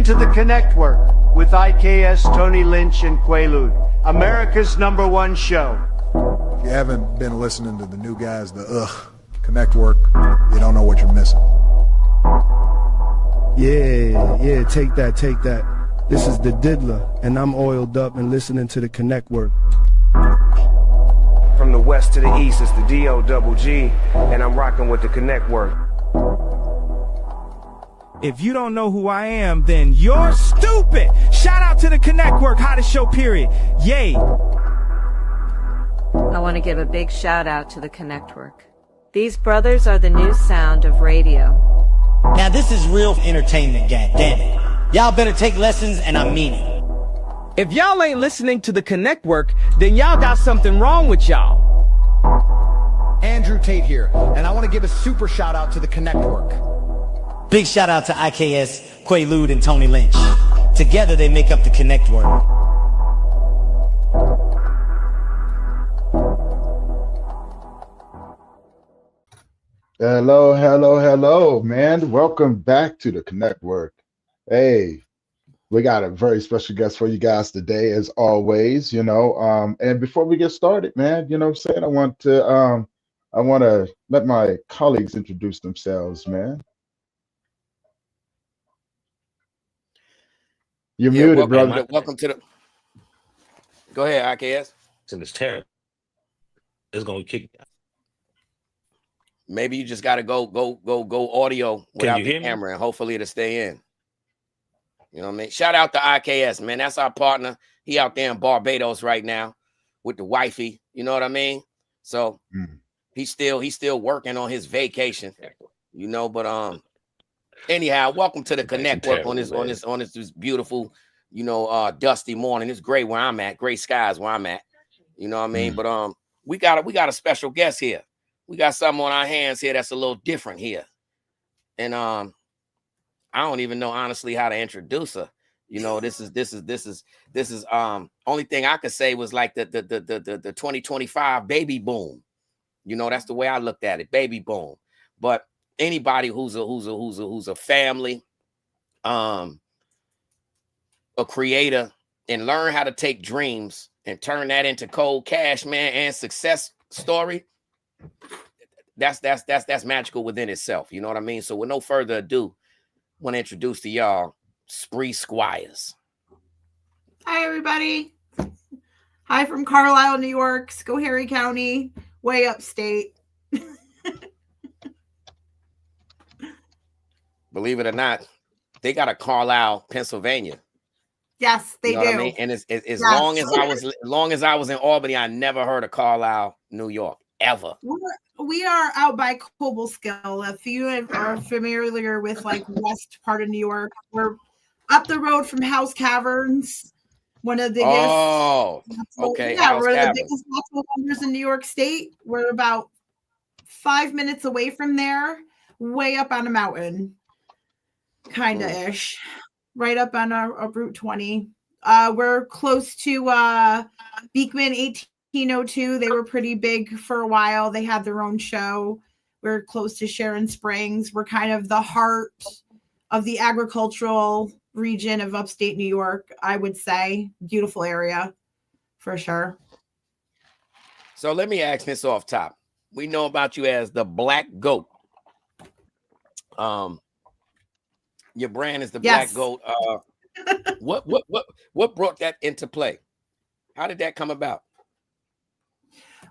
to the Connectwork with IKS, Tony Lynch, and Quaalude, America's #1 show. If you haven't been listening to the new guys, the Connectwork, you don't know what you're missing. Yeah, take that. This is the Diddler, and I'm oiled up and listening to the Connectwork. From the west to the east, it's the D-O-double-G, and I'm rocking with the Connectwork. If you don't know who I am, then you're stupid. Shout out to the Connectwork, hottest show, period. Yay. I want to give a big shout out to the Connectwork. These brothers are the new sound of radio. Now this is real entertainment, gang. Damn it. Y'all better take lessons, and I mean it. If y'all ain't listening to the Connectwork, then y'all got something wrong with y'all. Andrew Tate here, and I want to give a super shout out to the Connectwork. Big shout out to IKS, Quaalude, and Tony Lynch. Together they make up the Connectwork. Hello, man. Welcome back to the Connectwork. Hey, we got a very special guest for you guys today, as always, and before we get started, man, you know what I'm saying? I want to let my colleagues introduce themselves, man. You're muted, brother. Welcome to the. Go ahead, IKS. And it's terrible. It's gonna kick. Maybe you just got to go audio without the camera, and hopefully it'll stay in. You know what I mean? Shout out to IKS, man. That's our partner. He out there in Barbados right now with the wifey. You know what I mean? So he's still working on his vacation. But anyhow, welcome to the Connectwork on this beautiful, dusty morning. It's great where I'm at. Great skies where I'm at. You know what I mean? But we got a special guest here. We got something on our hands here that's a little different here. And I don't even know honestly how to introduce her. This is only thing I could say was like the 2025 baby boom. That's the way I looked at it, baby boom. But anybody who's a family, a creator, and learn how to take dreams and turn that into cold cash, man, and success story. That's magical within itself. You know what I mean? So with no further ado, I want to introduce to y'all Spree Squires. Hi, everybody. Hi from Carlisle, New York, Schoharie County, way upstate. Believe it or not, they got a Carlisle, Pennsylvania. Yes, they do. What I mean? And as long as I was in Albany, I never heard of Carlisle, New York, ever. We are out by Cobleskill. If you are familiar with like west part of New York, we're up the road from House Caverns, one of the biggest. Oh, okay. Yeah, we're the biggest natural wonders in New York State. We're about 5 minutes away from there, way up on a mountain, kind of ish, right up on our Route 20. We're close to Beekman 1802. They were pretty big for a while. They had their own show. We're close to Sharon Springs. We're kind of the heart of the agricultural region of upstate New York, I would say. Beautiful area for sure. So let me ask this off top. We know about you as the Black Goat. Your brand is the Black Goat. What brought that into play? How did that come about?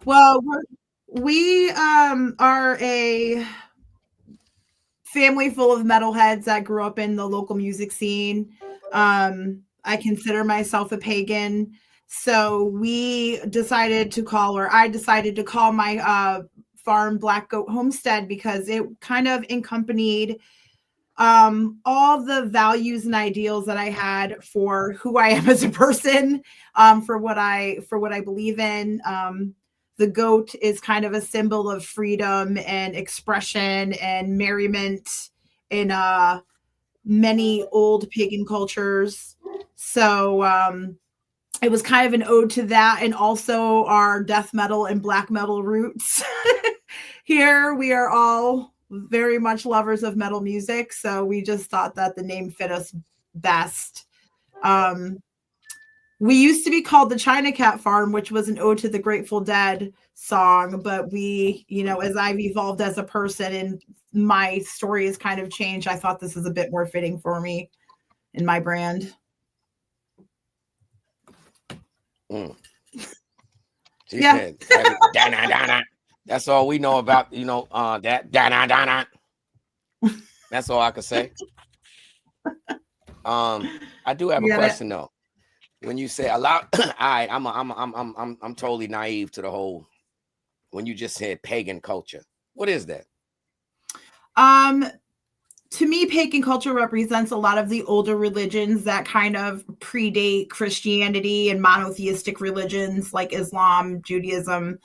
Well, we are a family full of metalheads that grew up in the local music scene. I consider myself a pagan. So I decided to call my farm Black Goat Homestead because it kind of accompanied all the values and ideals that I had for who I am as a person, for what I believe in. The goat is kind of a symbol of freedom and expression and merriment in many old pagan cultures. So it was kind of an ode to that, and also our death metal and black metal roots. Here we are all very much lovers of metal music, so we just thought that the name fit us best. We used to be called the China Cat Farm, which was an ode to the Grateful Dead song. But we, as I've evolved as a person and my story has kind of changed, I thought this was a bit more fitting for me in my brand. She said, Dana. That's all we know about, that Dana. That's all I could say. I do have a question though. When you say a lot, I'm totally naive to the whole. When you just said pagan culture, what is that? To me, pagan culture represents a lot of the older religions that kind of predate Christianity and monotheistic religions like Islam, Judaism.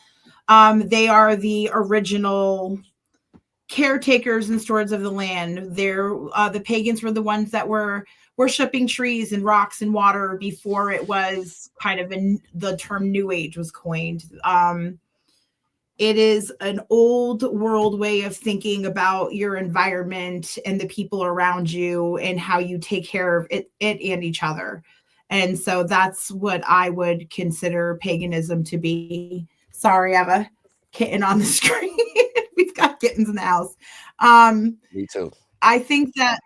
They are the original caretakers and stewards of the land. The pagans were the ones that were worshiping trees and rocks and water before it was kind of the term New Age was coined. It is an old world way of thinking about your environment and the people around you and how you take care of it and each other. And so that's what I would consider paganism to be. Sorry, I have a kitten on the screen. We've got kittens in the house. Me too. I think that,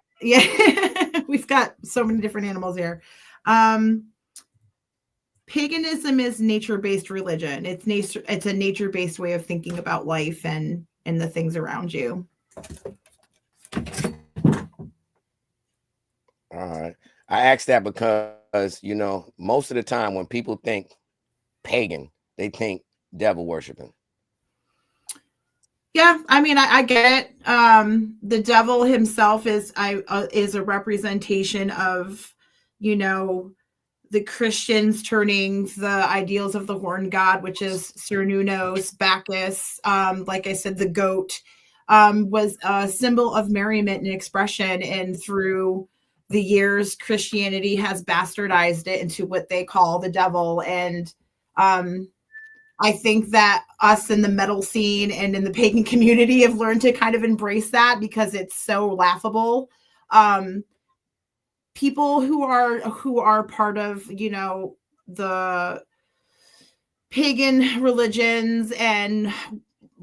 we've got so many different animals here. Paganism is nature-based religion. It's a nature-based way of thinking about life and the things around you. All right. I asked that because, most of the time when people think pagan, they think devil worshiping. Yeah, I mean, I get it. The devil himself is a representation of, the Christians turning the ideals of the horned god, which is Cernunnos, Bacchus. Like I said, the goat was a symbol of merriment and expression. And through the years, Christianity has bastardized it into what they call the devil. And I think that us in the metal scene and in the pagan community have learned to kind of embrace that because it's so laughable. People who are part of, the pagan religions, and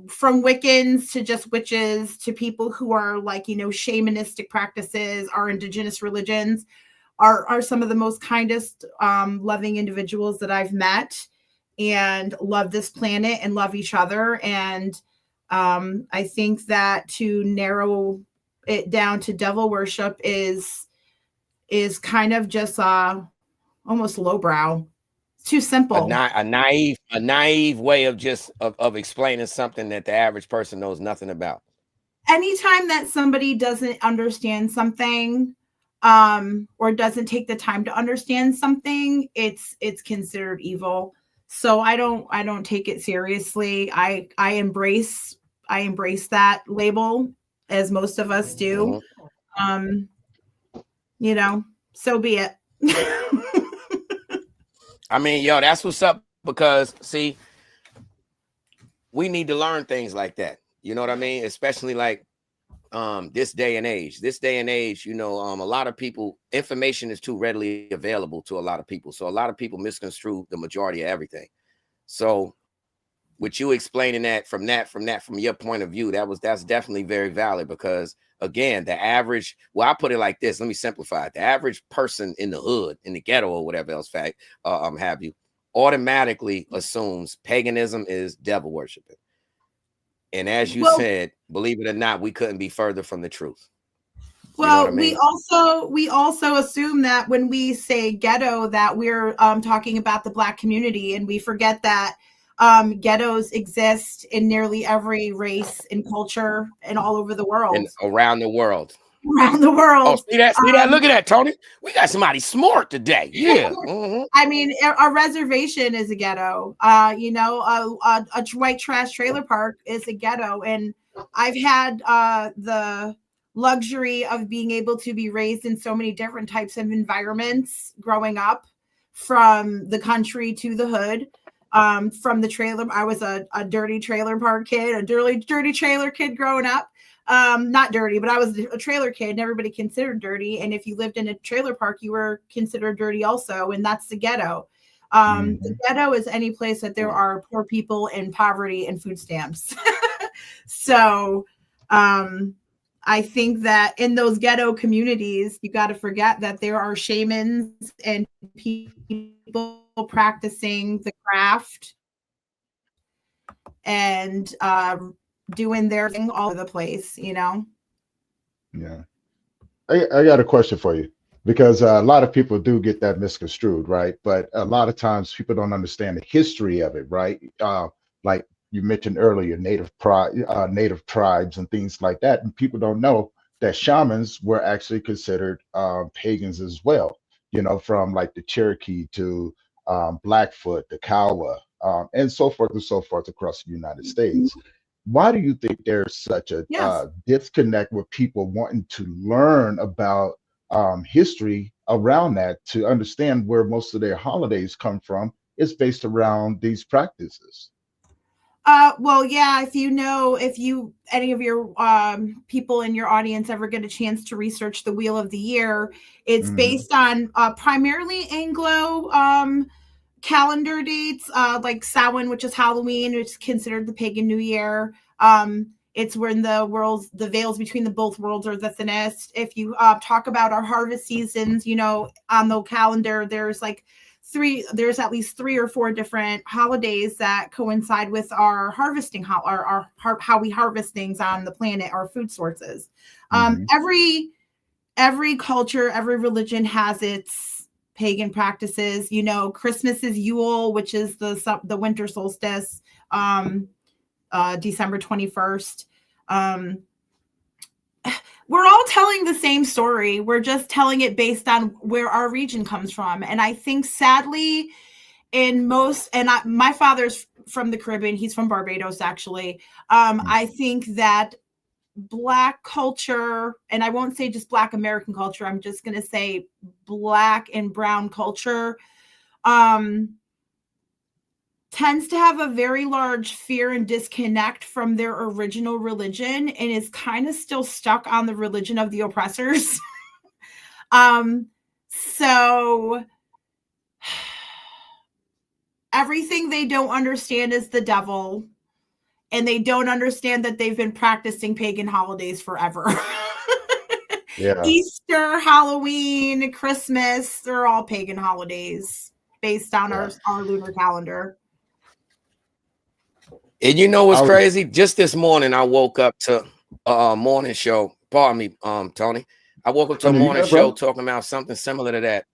from Wiccans to just witches to people who are like, shamanistic practices, our indigenous religions are some of the most kindest, loving individuals that I've met, and love this planet and love each other. And I think that to narrow it down to devil worship is kind of just almost lowbrow. It's too simple. A naive way of just of explaining something that the average person knows nothing about. Anytime that somebody doesn't understand something, or doesn't take the time to understand something, it's considered evil. So I don't take it seriously. I embrace that label, as most of us do. Mm-hmm. So be it. I mean, that's what's up, because see, we need to learn things like that. You know what I mean? Especially like this day and age, a lot of people, information is too readily available to a lot of people. So a lot of people misconstrue the majority of everything. So with you explaining that from your point of view, that's definitely very valid, because again, the average, I put it like this, let me simplify it. The average person in the hood, in the ghetto, or whatever else have you, automatically assumes paganism is devil worshiping. And as you said, believe it or not, we couldn't be further from the truth. Well, I mean? we also assume that when we say ghetto, that we're talking about the Black community, and we forget that ghettos exist in nearly every race and culture and all over the world. And around the world. Oh, see that? Look at that, Tony. We got somebody smart today. Yeah. Mm-hmm. I mean, a reservation is a ghetto. A white trash trailer park is a ghetto. And I've had the luxury of being able to be raised in so many different types of environments growing up, from the country to the hood. From the trailer, I was a dirty trailer park kid, a dirty trailer kid growing up. Not dirty, but I was a trailer kid and everybody considered dirty. And if you lived in a trailer park, you were considered dirty also. And that's the ghetto. The ghetto is any place that there are poor people in poverty and food stamps. So I think that in those ghetto communities, you got to forget that there are shamans and people practicing the craft and doing their thing all over the place, you know? Yeah. I got a question for you, because a lot of people do get that misconstrued, right? But a lot of times people don't understand the history of it, right? Like you mentioned earlier, native tribes and things like that. And people don't know that shamans were actually considered pagans as well, you know, from like the Cherokee to Blackfoot, the Kiowa, and so forth and so forth across the United States. Why do you think there's such a disconnect with people wanting to learn about history around that, to understand where most of their holidays come from? It's based around these practices. Well, yeah, if any of your people in your audience ever get a chance to research the Wheel of the Year, it's based on primarily Anglo calendar dates, like Samhain, which is Halloween, which is considered the pagan New Year. It's when the veils between the both worlds are the thinnest. If you talk about our harvest seasons, you know, on the calendar, there's at least 3 or 4 different holidays that coincide with our harvesting, how we harvest things on the planet, our food sources. Every culture, every religion has its pagan practices. You know, Christmas is Yule, which is the winter solstice, December 21st. We're all telling the same story. We're just telling it based on where our region comes from. And I think sadly my father's from the Caribbean. He's from Barbados, actually. I think that Black culture, and I won't say just Black American culture, I'm just going to say Black and brown culture, tends to have a very large fear and disconnect from their original religion and is kind of still stuck on the religion of the oppressors. So everything they don't understand is the devil, and they don't understand that they've been practicing pagan holidays forever. Yeah. Easter, Halloween, Christmas, they're all pagan holidays based on our lunar calendar. And you know what's crazy? Just this morning, I woke up to a morning show. Pardon me, Tony. I woke up to a morning show talking about something similar to that.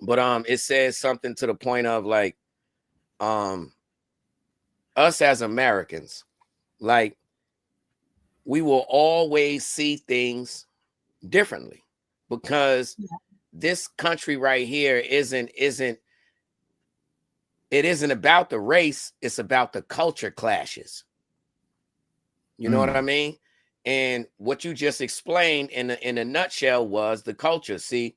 But it says something to the point of like, us as Americans, like, we will always see things differently, because this country right here isn't about the race, it's about the culture clashes. You know what I mean? And what you just explained in a nutshell was the culture. See,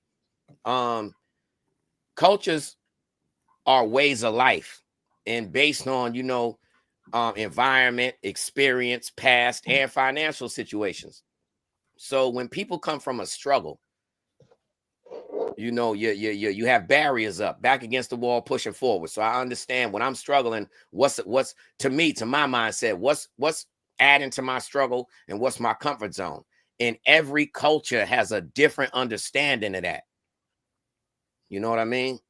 cultures are ways of life, and based on, you know, environment, experience, past, and financial situations. So when people come from a struggle, you know, you have barriers up, back against the wall, pushing forward. So I understand when I'm struggling, what's to me, to my mindset, what's adding to my struggle and what's my comfort zone. And every culture has a different understanding of that. You know what I mean?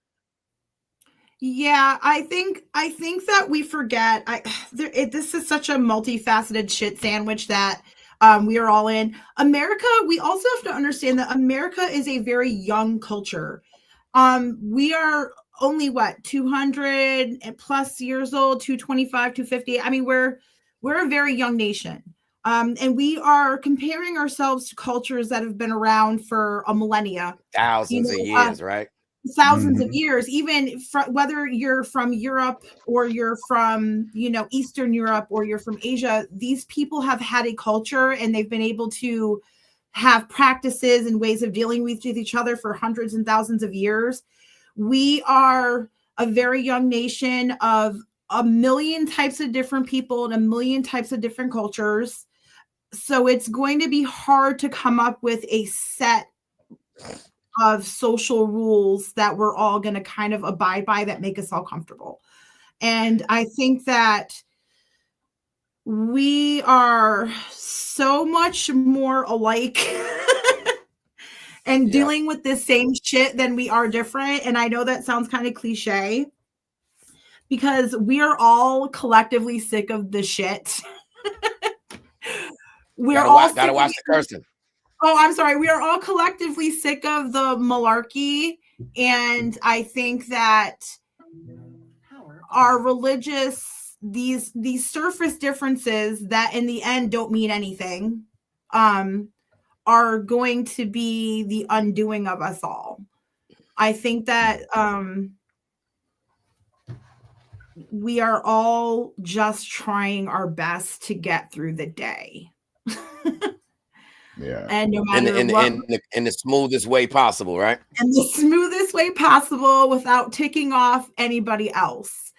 Yeah, I think that we forget. This is such a multifaceted shit sandwich that we are all in. America, we also have to understand that America is a very young culture. We are only 200 plus years old, 225, 250. I mean, we're a very young nation. And we are comparing ourselves to cultures that have been around for a millennia. Thousands of years, right? Thousands of years, even whether you're from Europe or you're from, you know, Eastern Europe or you're from Asia, these people have had a culture and they've been able to have practices and ways of dealing with each other for hundreds and thousands of years. We are a very young nation of a million types of different people and a million types of different cultures. So it's going to be hard to come up with a set of social rules that we're all going to kind of abide by that make us all comfortable. And I think that we are so much more alike and dealing with the same shit than we are different. And I know that sounds kind of cliche because we are all collectively sick of the shit. Gotta watch the cursing. Oh, I'm sorry. We are all collectively sick of the malarkey. And I think that our religious, these surface differences that in the end don't mean anything, are going to be the undoing of us all. I think that we are all just trying our best to get through the day. Yeah. And no matter in the smoothest way possible, right? And the smoothest way possible without ticking off anybody else.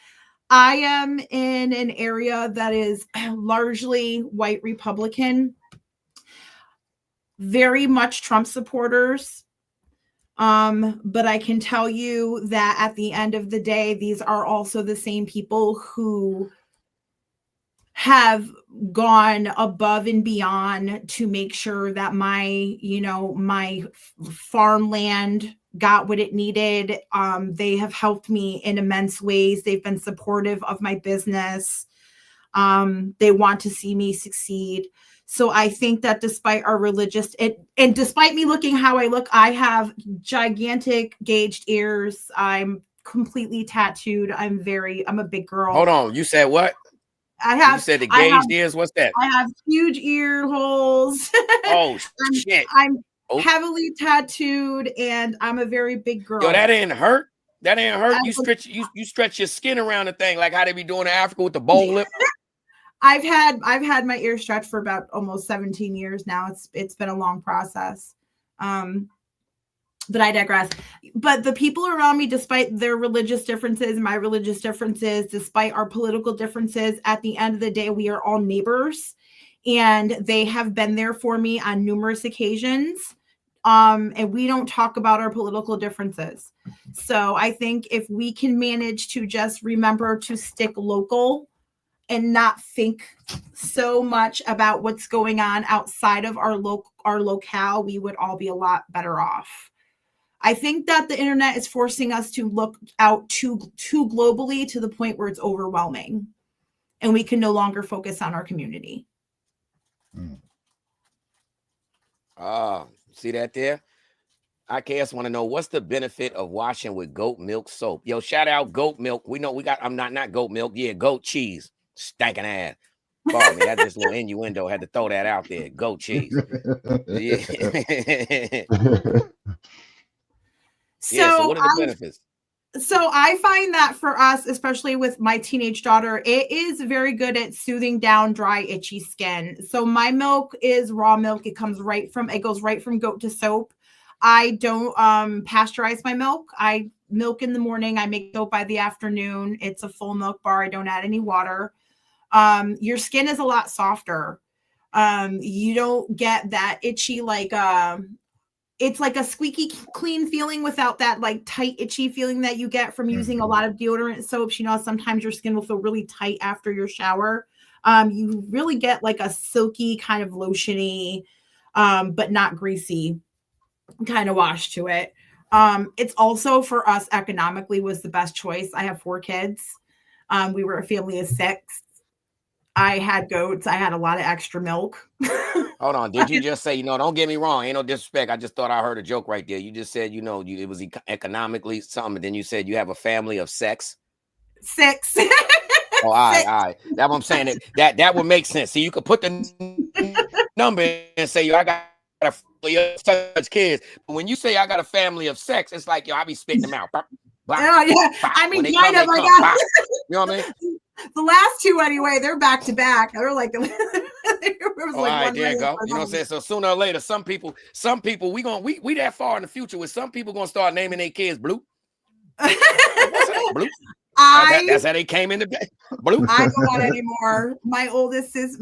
I am in an area that is largely white Republican, very much Trump supporters. But I can tell you that at the end of the day, these are also the same people who have gone above and beyond to make sure that my farmland got what it needed. They have helped me in immense ways. They've been supportive of my business. They want to see me succeed. So I think that despite our religious and despite me looking how I look, I have gigantic gauged ears. I'm completely tattooed. I'm a big girl. Hold on. You said what? You said the gauged ears. What's that? I have huge ear holes. Oh shit! I'm heavily tattooed, and I'm a very big girl. Yo, that didn't hurt. That didn't hurt. You stretch your skin around the thing like how they be doing in Africa with the bowl lip. I've had my ear stretched for about almost 17 years now. It's been a long process. But I digress. But the people around me, despite their religious differences, my religious differences, despite our political differences, at the end of the day, we are all neighbors. And they have been there for me on numerous occasions. And we don't talk about our political differences. So I think if we can manage to just remember to stick local and not think so much about what's going on outside of our locale, we would all be a lot better off. I think that the internet is forcing us to look out too globally to the point where it's overwhelming and we can no longer focus on our community. See that there? IKS want to know what's the benefit of washing with goat milk soap. Yo, shout out goat milk. We know we got, I'm not goat milk. Yeah, goat cheese. Stankin' ass. Pardon me, that's just a little innuendo. Had to throw that out there. Goat cheese. Yeah. So what are the benefits? So I find that for us, especially with my teenage daughter, it is very good at soothing down dry, itchy skin. So my milk is raw milk. It goes right from goat to soap. I don't pasteurize my milk. I milk in the morning. I make soap by the afternoon. It's a full milk bar. I don't add any water. Your skin is a lot softer. You don't get that itchy, it's like a squeaky clean feeling without that like tight, itchy feeling that you get from using a lot of deodorant soaps. You know, sometimes your skin will feel really tight after your shower. You really get like a silky kind of lotiony, but not greasy kind of wash to it. It's also for us economically was the best choice. I have 4 kids. We were a family of 6. I had goats. I had a lot of extra milk. Hold on. Did you just say, don't get me wrong. Ain't no disrespect. I just thought I heard a joke right there. You just said, it was economically something. And then you said you have a family of 6. 6. Oh, all right. That's what I'm saying. That would make sense. So you could put the number and say, yo, I got a family of such kids. But when you say I got a family of 6, it's like, yo, I be spitting them out. Yeah. I mean, kind of. You know what I mean? The last 2 anyway, they're back to back. They're like, all right, there you go. You know what I'm saying? So sooner or later, some people, we that far in the future with some people gonna start naming their kids Blue. Blue. That's how they came into bed. I don't want any more. My oldest is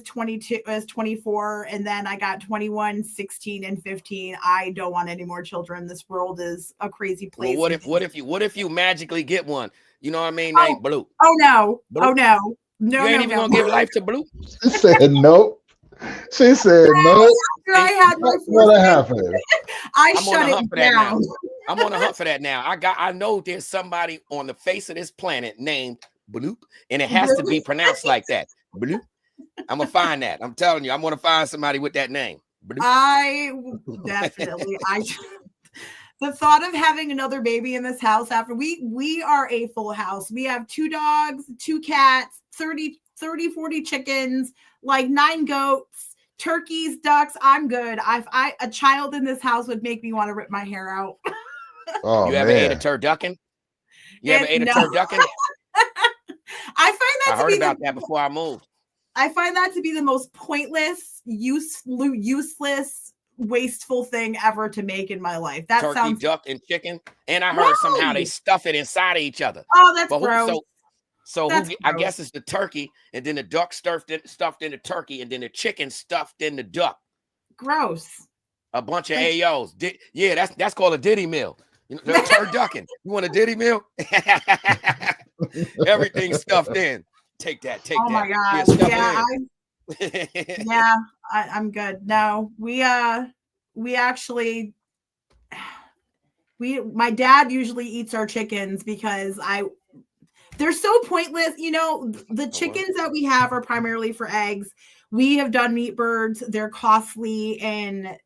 22, is 24, and then I got 21, 16, and 15. I don't want any more children. This world is a crazy place. Well, what if you magically get one? You know what I mean? Named Blue. Oh no. Blue. Oh no. No, you ain't even gonna give life to Blue. She said nope. She said nope. After I had my what happened? I shut it down. I'm on a hunt for that now. I know there's somebody on the face of this planet named Bloop, and it has to be pronounced like that. Bloop. I'm gonna find that. I'm telling you, I'm gonna find somebody with that name. Bloop. I definitely. The thought of having another baby in this house after we are a full house. We have 2 dogs, 2 cats, 30, 40 chickens, like 9 goats, turkeys, ducks. I'm good. A child in this house would make me want to rip my hair out. Oh, you ever ate a turducken? You ever ate a turducken? I find that I heard about that before I moved. I find that to be the most pointless, useless, wasteful thing ever to make in my life. That Turkey, sounds duck, and chicken. And I heard somehow they stuff it inside of each other. Oh, that's gross. I guess it's the turkey, and then the duck stuffed in the turkey, and then the chicken stuffed in the duck. Gross. A bunch of AOs. Yeah, that's called a Diddy meal. You know, turducken. You want a Diddy meal? Everything stuffed in. Take that. Oh my God. Yeah, I'm good. No, my dad usually eats our chickens because they're so pointless. You know, the chickens that we have are primarily for eggs. We have done meat birds. They're costly and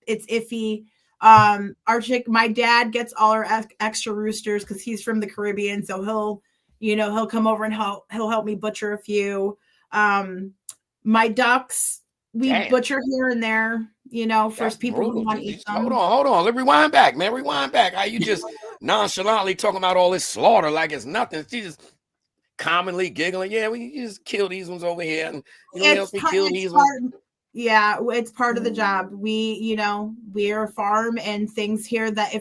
it's iffy. My dad gets all our extra roosters because he's from the Caribbean. So he'll come over and he'll help me butcher a few. My ducks, we butcher here and there, for people who want to eat them. Hold on. Let's rewind back, man. Rewind back. How you just nonchalantly talking about all this slaughter like it's nothing. She just commonly giggling. Yeah, we just kill these ones over here. And else we kill these ones. Yeah, it's part of the job. We're a farm and things here that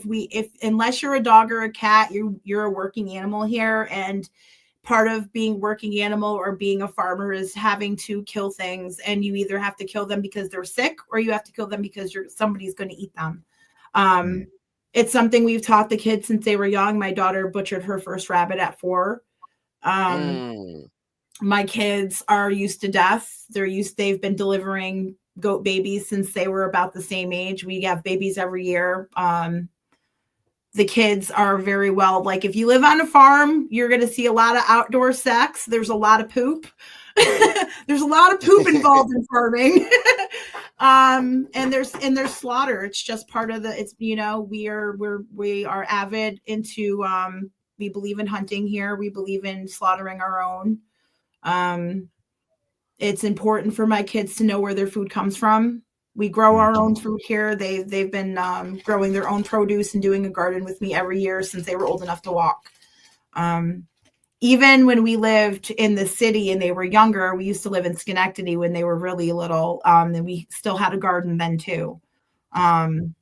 unless you're a dog or a cat, you're a working animal here. And part of being working animal or being a farmer is having to kill things, and you either have to kill them because they're sick or you have to kill them because somebody's going to eat them. It's something we've taught the kids since they were young. My daughter butchered her first rabbit at 4. My kids are used to death. They've been delivering goat babies since they were about the same age. We have babies every year. The kids are very well, like if you live on a farm, you're going to see a lot of outdoor sex. There's a lot of poop. There's a lot of poop involved in farming. And there's slaughter. It's just part of we are avid into, we believe in hunting here. We believe in slaughtering our own. It's important for my kids to know where their food comes from. We grow our own food here. They've been growing their own produce and doing a garden with me every year since they were old enough to walk. Even when we lived in the city and they were younger, we used to live in Schenectady when they were really little. And we still had a garden then too. Canning,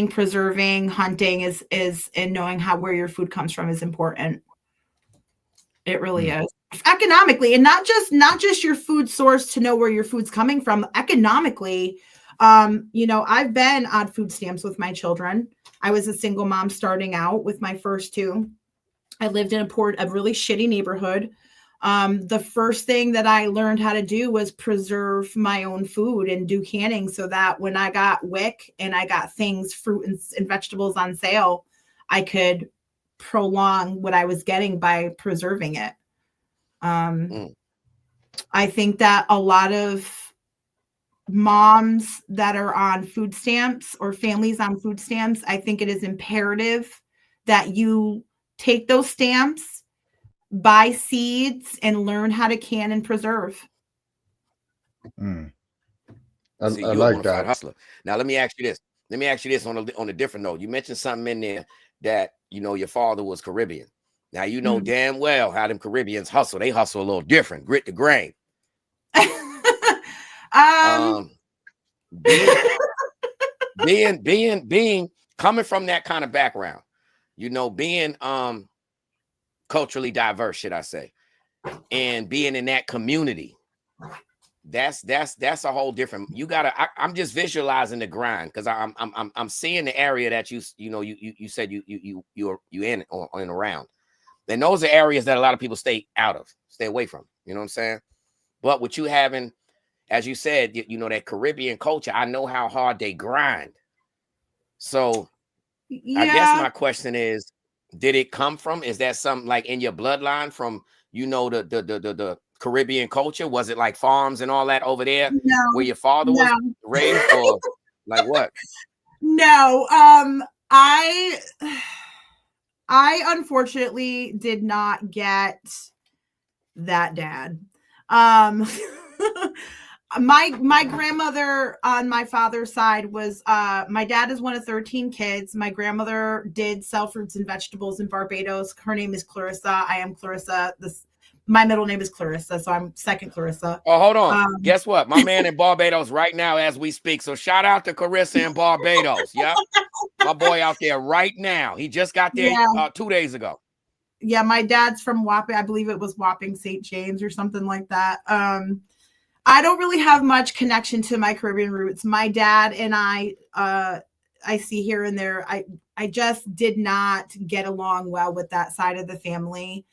preserving, hunting is and knowing where your food comes from is important. It really is. Economically, and not just your food source to know where your food's coming from. Economically, I've been on food stamps with my children. I was a single mom starting out with my first 2. I lived in a really shitty neighborhood. The first thing that I learned how to do was preserve my own food and do canning so that when I got WIC and I got fruit and vegetables on sale, I could prolong what I was getting by preserving it. I think that a lot of moms that are on food stamps or families on food stamps, I think it is imperative that you take those stamps, buy seeds, and learn how to can and preserve. I like that. Hustler. Now, let me ask you this on a different note. You mentioned something in there that, your father was Caribbean. Now, damn well how them Caribbeans hustle. They hustle a little different, grit the grain. Being coming from that kind of background, you know, being culturally diverse, should I say, and being in that community, that's a whole different. You gotta. I'm just visualizing the grind because I'm seeing the area that you said you're in or in around, and those are areas that a lot of people stay away from. You know what I'm saying? But with you having, as you said, you know, that Caribbean culture, I know how hard they grind. So yeah. I guess my question is, did it come from? Is that something like in your bloodline from, you know, the Caribbean culture? Was it like farms and all that over there where your father was raised, or like what? No, I unfortunately did not get that dad. My grandmother on my father's side was my dad is one of 13 kids. My grandmother did sell fruits and vegetables in Barbados. Her name is Clarissa. I am Clarissa. My middle name is Clarissa, so I'm second Clarissa. Oh, hold on. Guess what? My man in Barbados right now as we speak. So shout out to Clarissa in Barbados. Yep. My boy out there right now. He just got there 2 days ago. Yeah, my dad's from Wapping. I believe it was Wapping St. James or something like that. I don't really have much connection to my Caribbean roots. My dad and I see here and there. I just did not get along well with that side of the family.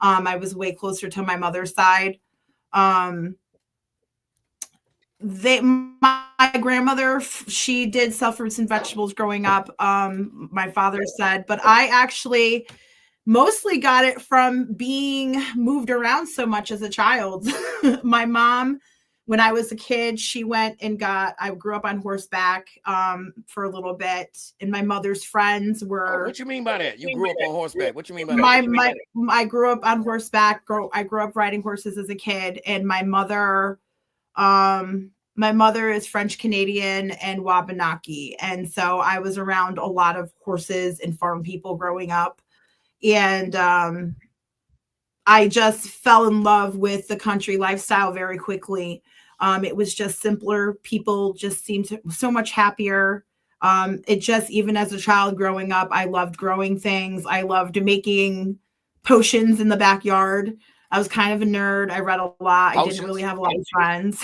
I was way closer to my mother's side. My grandmother, she did sell fruits and vegetables growing up. My father said, but I actually mostly got it from being moved around so much as a child. My mom, when I was a kid, she went and I grew up on horseback for a little bit. And my mother's friends were. What you mean by that? You grew up on horseback. What you mean by that? I grew up on horseback. I grew up riding horses as a kid. And my mother is French Canadian and Wabanaki. And so I was around a lot of horses and farm people growing up. And I just fell in love with the country lifestyle very quickly. It was just simpler. People just seemed so much happier. It just, even as a child growing up, I loved growing things. I loved making potions in the backyard. I was kind of a nerd. I read a lot. I didn't really have a lot of friends.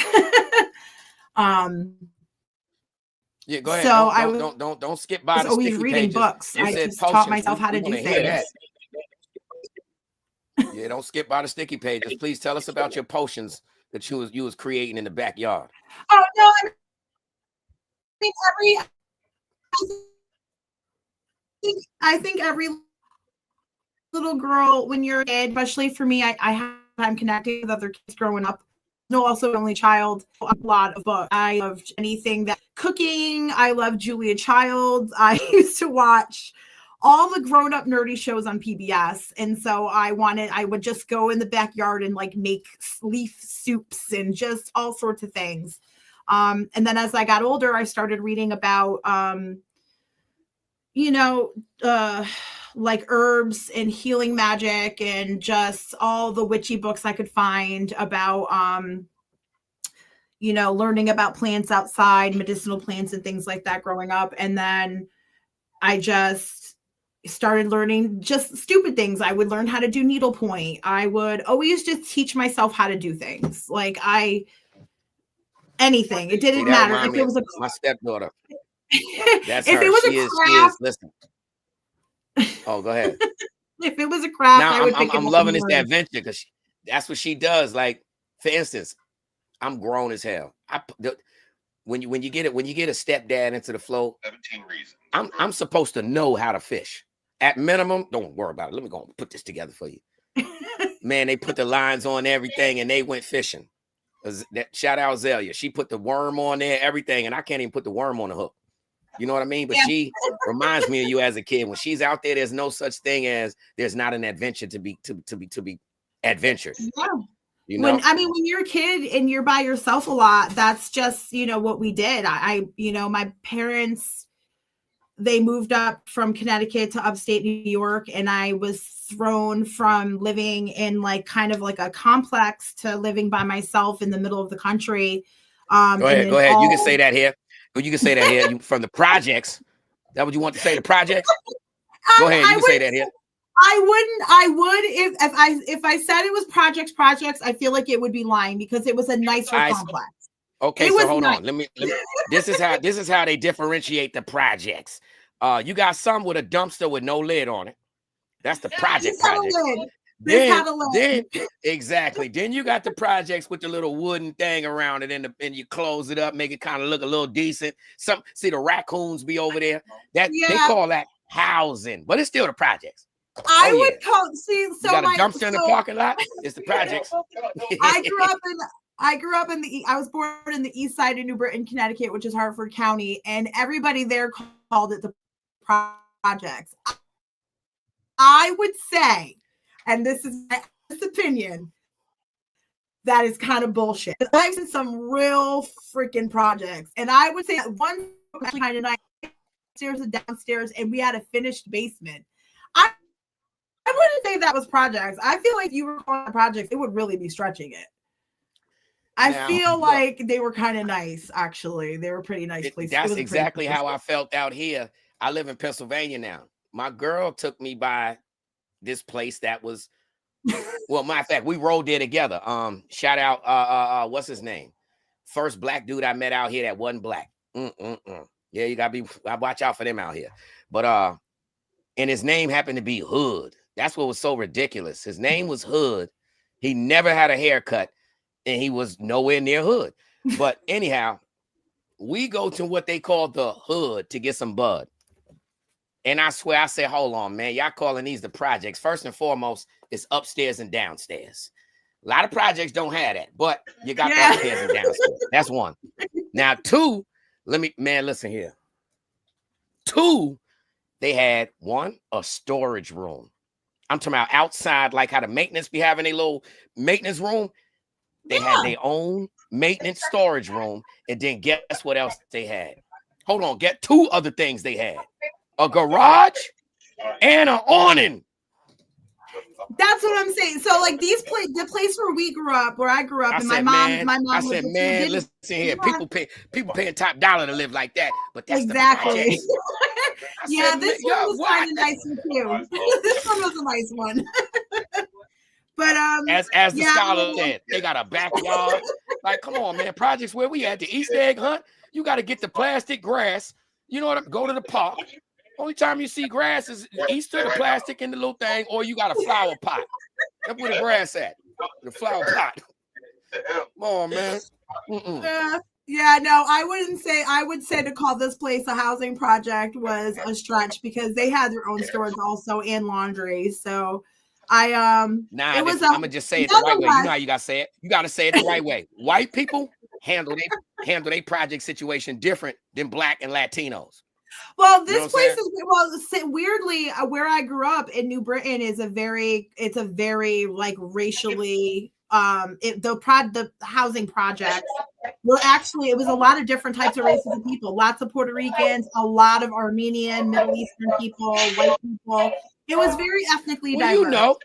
Yeah, go ahead. So don't skip by the always sticky reading pages. books. I just taught myself how to do things. Yeah, don't skip by the sticky pages. Please tell us about your potions that you was creating in the backyard. Oh no, I think every little girl, when you're a kid, especially for me, I'm connecting with other kids growing up. No, also only child. A lot of books. I loved anything that cooking. I loved Julia Childs. I used to watch all the grown-up nerdy shows on PBS. And so I would just go in the backyard and like make leaf soups and just all sorts of things. And then as I got older, I started reading about, like herbs and healing magic and just all the witchy books I could find about, learning about plants outside, medicinal plants and things like that growing up. And then I just started learning just stupid things. I would learn how to do needlepoint. I would always just teach myself how to do things. Like anything. It didn't matter if it was my stepdaughter. That's if her. It was she a is. craft, She is. Listen. Oh, go ahead. If it was a craft, now, I would pick it I'm up loving and this adventure because that's what she does. Like, for instance, I'm grown as hell. When you get a stepdad into the flow, 17 reasons. I'm supposed to know how to fish. At minimum, don't worry about it. Let me go and put this together for you. Man, they put the lines on everything and they went fishing. Shout out Zelia. She put the worm on there, everything, and I can't even put the worm on the hook. You know what I mean? But she reminds me of you as a kid. When she's out there, there's no such thing as there's not an adventure to be adventured. Yeah. You know? When you're a kid and you're by yourself a lot, that's just, what we did. My parents, they moved up from Connecticut to upstate New York, and I was thrown from living in like kind of like a complex to living by myself in the middle of the country. Go ahead. You can say that here. You can say that here. You from the projects. That what you want to say? The projects? Go ahead. You can say that here. I would if I said it was projects. I feel like it would be lying because it was a nicer complex. Okay, so hold on. Let me this is how they differentiate the projects. You got some with a dumpster with no lid on it. That's the project. Then exactly. Then you got the projects with the little wooden thing around it, and you close it up, make it kind of look a little decent. See the raccoons be over there. They call that housing, but it's still the projects. I would call so you got a dumpster in the parking lot. It's the projects. I grew up I was born in the east side of New Britain, Connecticut, which is Hartford County, and everybody there called it the projects. I would say, and this is my opinion, that is kind of bullshit. I've seen some real freaking projects, and I would say that one kind of nice upstairs and downstairs, and we had a finished basement. I wouldn't say that was projects. I feel like if you were calling projects, it would really be stretching it. I feel like they were kind of nice, actually. They were pretty nice places. That's exactly how I felt out here. I live in Pennsylvania now. My girl took me by this place that was, well, matter of fact, we rode there together. Shout out, what's his name? First black dude I met out here that wasn't black. Yeah, you gotta watch out for them out here. But and his name happened to be Hood. That's what was so ridiculous. His name was Hood. He never had a haircut, and he was nowhere near hood. But anyhow, we go to what they call the hood to get some bud. And I swear, I said, hold on, man. Y'all calling these the projects. First and foremost, it's upstairs and downstairs. A lot of projects don't have that, but you got the upstairs and downstairs. That's one. Now, two, listen here. Two, they had one, a storage room. I'm talking about outside, like how the maintenance be having a little maintenance room. They had their own maintenance storage room. And then guess what else they had? Hold on. Get two other things they had. A garage and an awning. That's what I'm saying. So like the place where I grew up, and my mom. I said, man, listen here. People paying top dollar to live like that. But that's exactly. This one was kind of nice and cute. This one was a nice one. But as the scholar said, they got a backyard. Like, come on, man. Projects where we at the Easter egg hunt. You got to get the plastic grass. You know what? Go to the park. Only time you see grass is Easter, the plastic in the little thing, or you got a flower pot. That's where the grass at. The flower pot. Come on, man. No, I wouldn't say. I would say to call this place a housing project was a stretch because they had their own storage also and laundry. So I'm gonna just say it the right way. You know how you gotta say it. You gotta say it the right way. White people handle their project situation different than Black and Latinos. Well, this place is weirdly where I grew up in New Britain is a very like racially the housing projects were actually, it was a lot of different types of races of people, lots of Puerto Ricans, a lot of Armenian, Middle Eastern people, white people. It was very ethnically diverse. You know,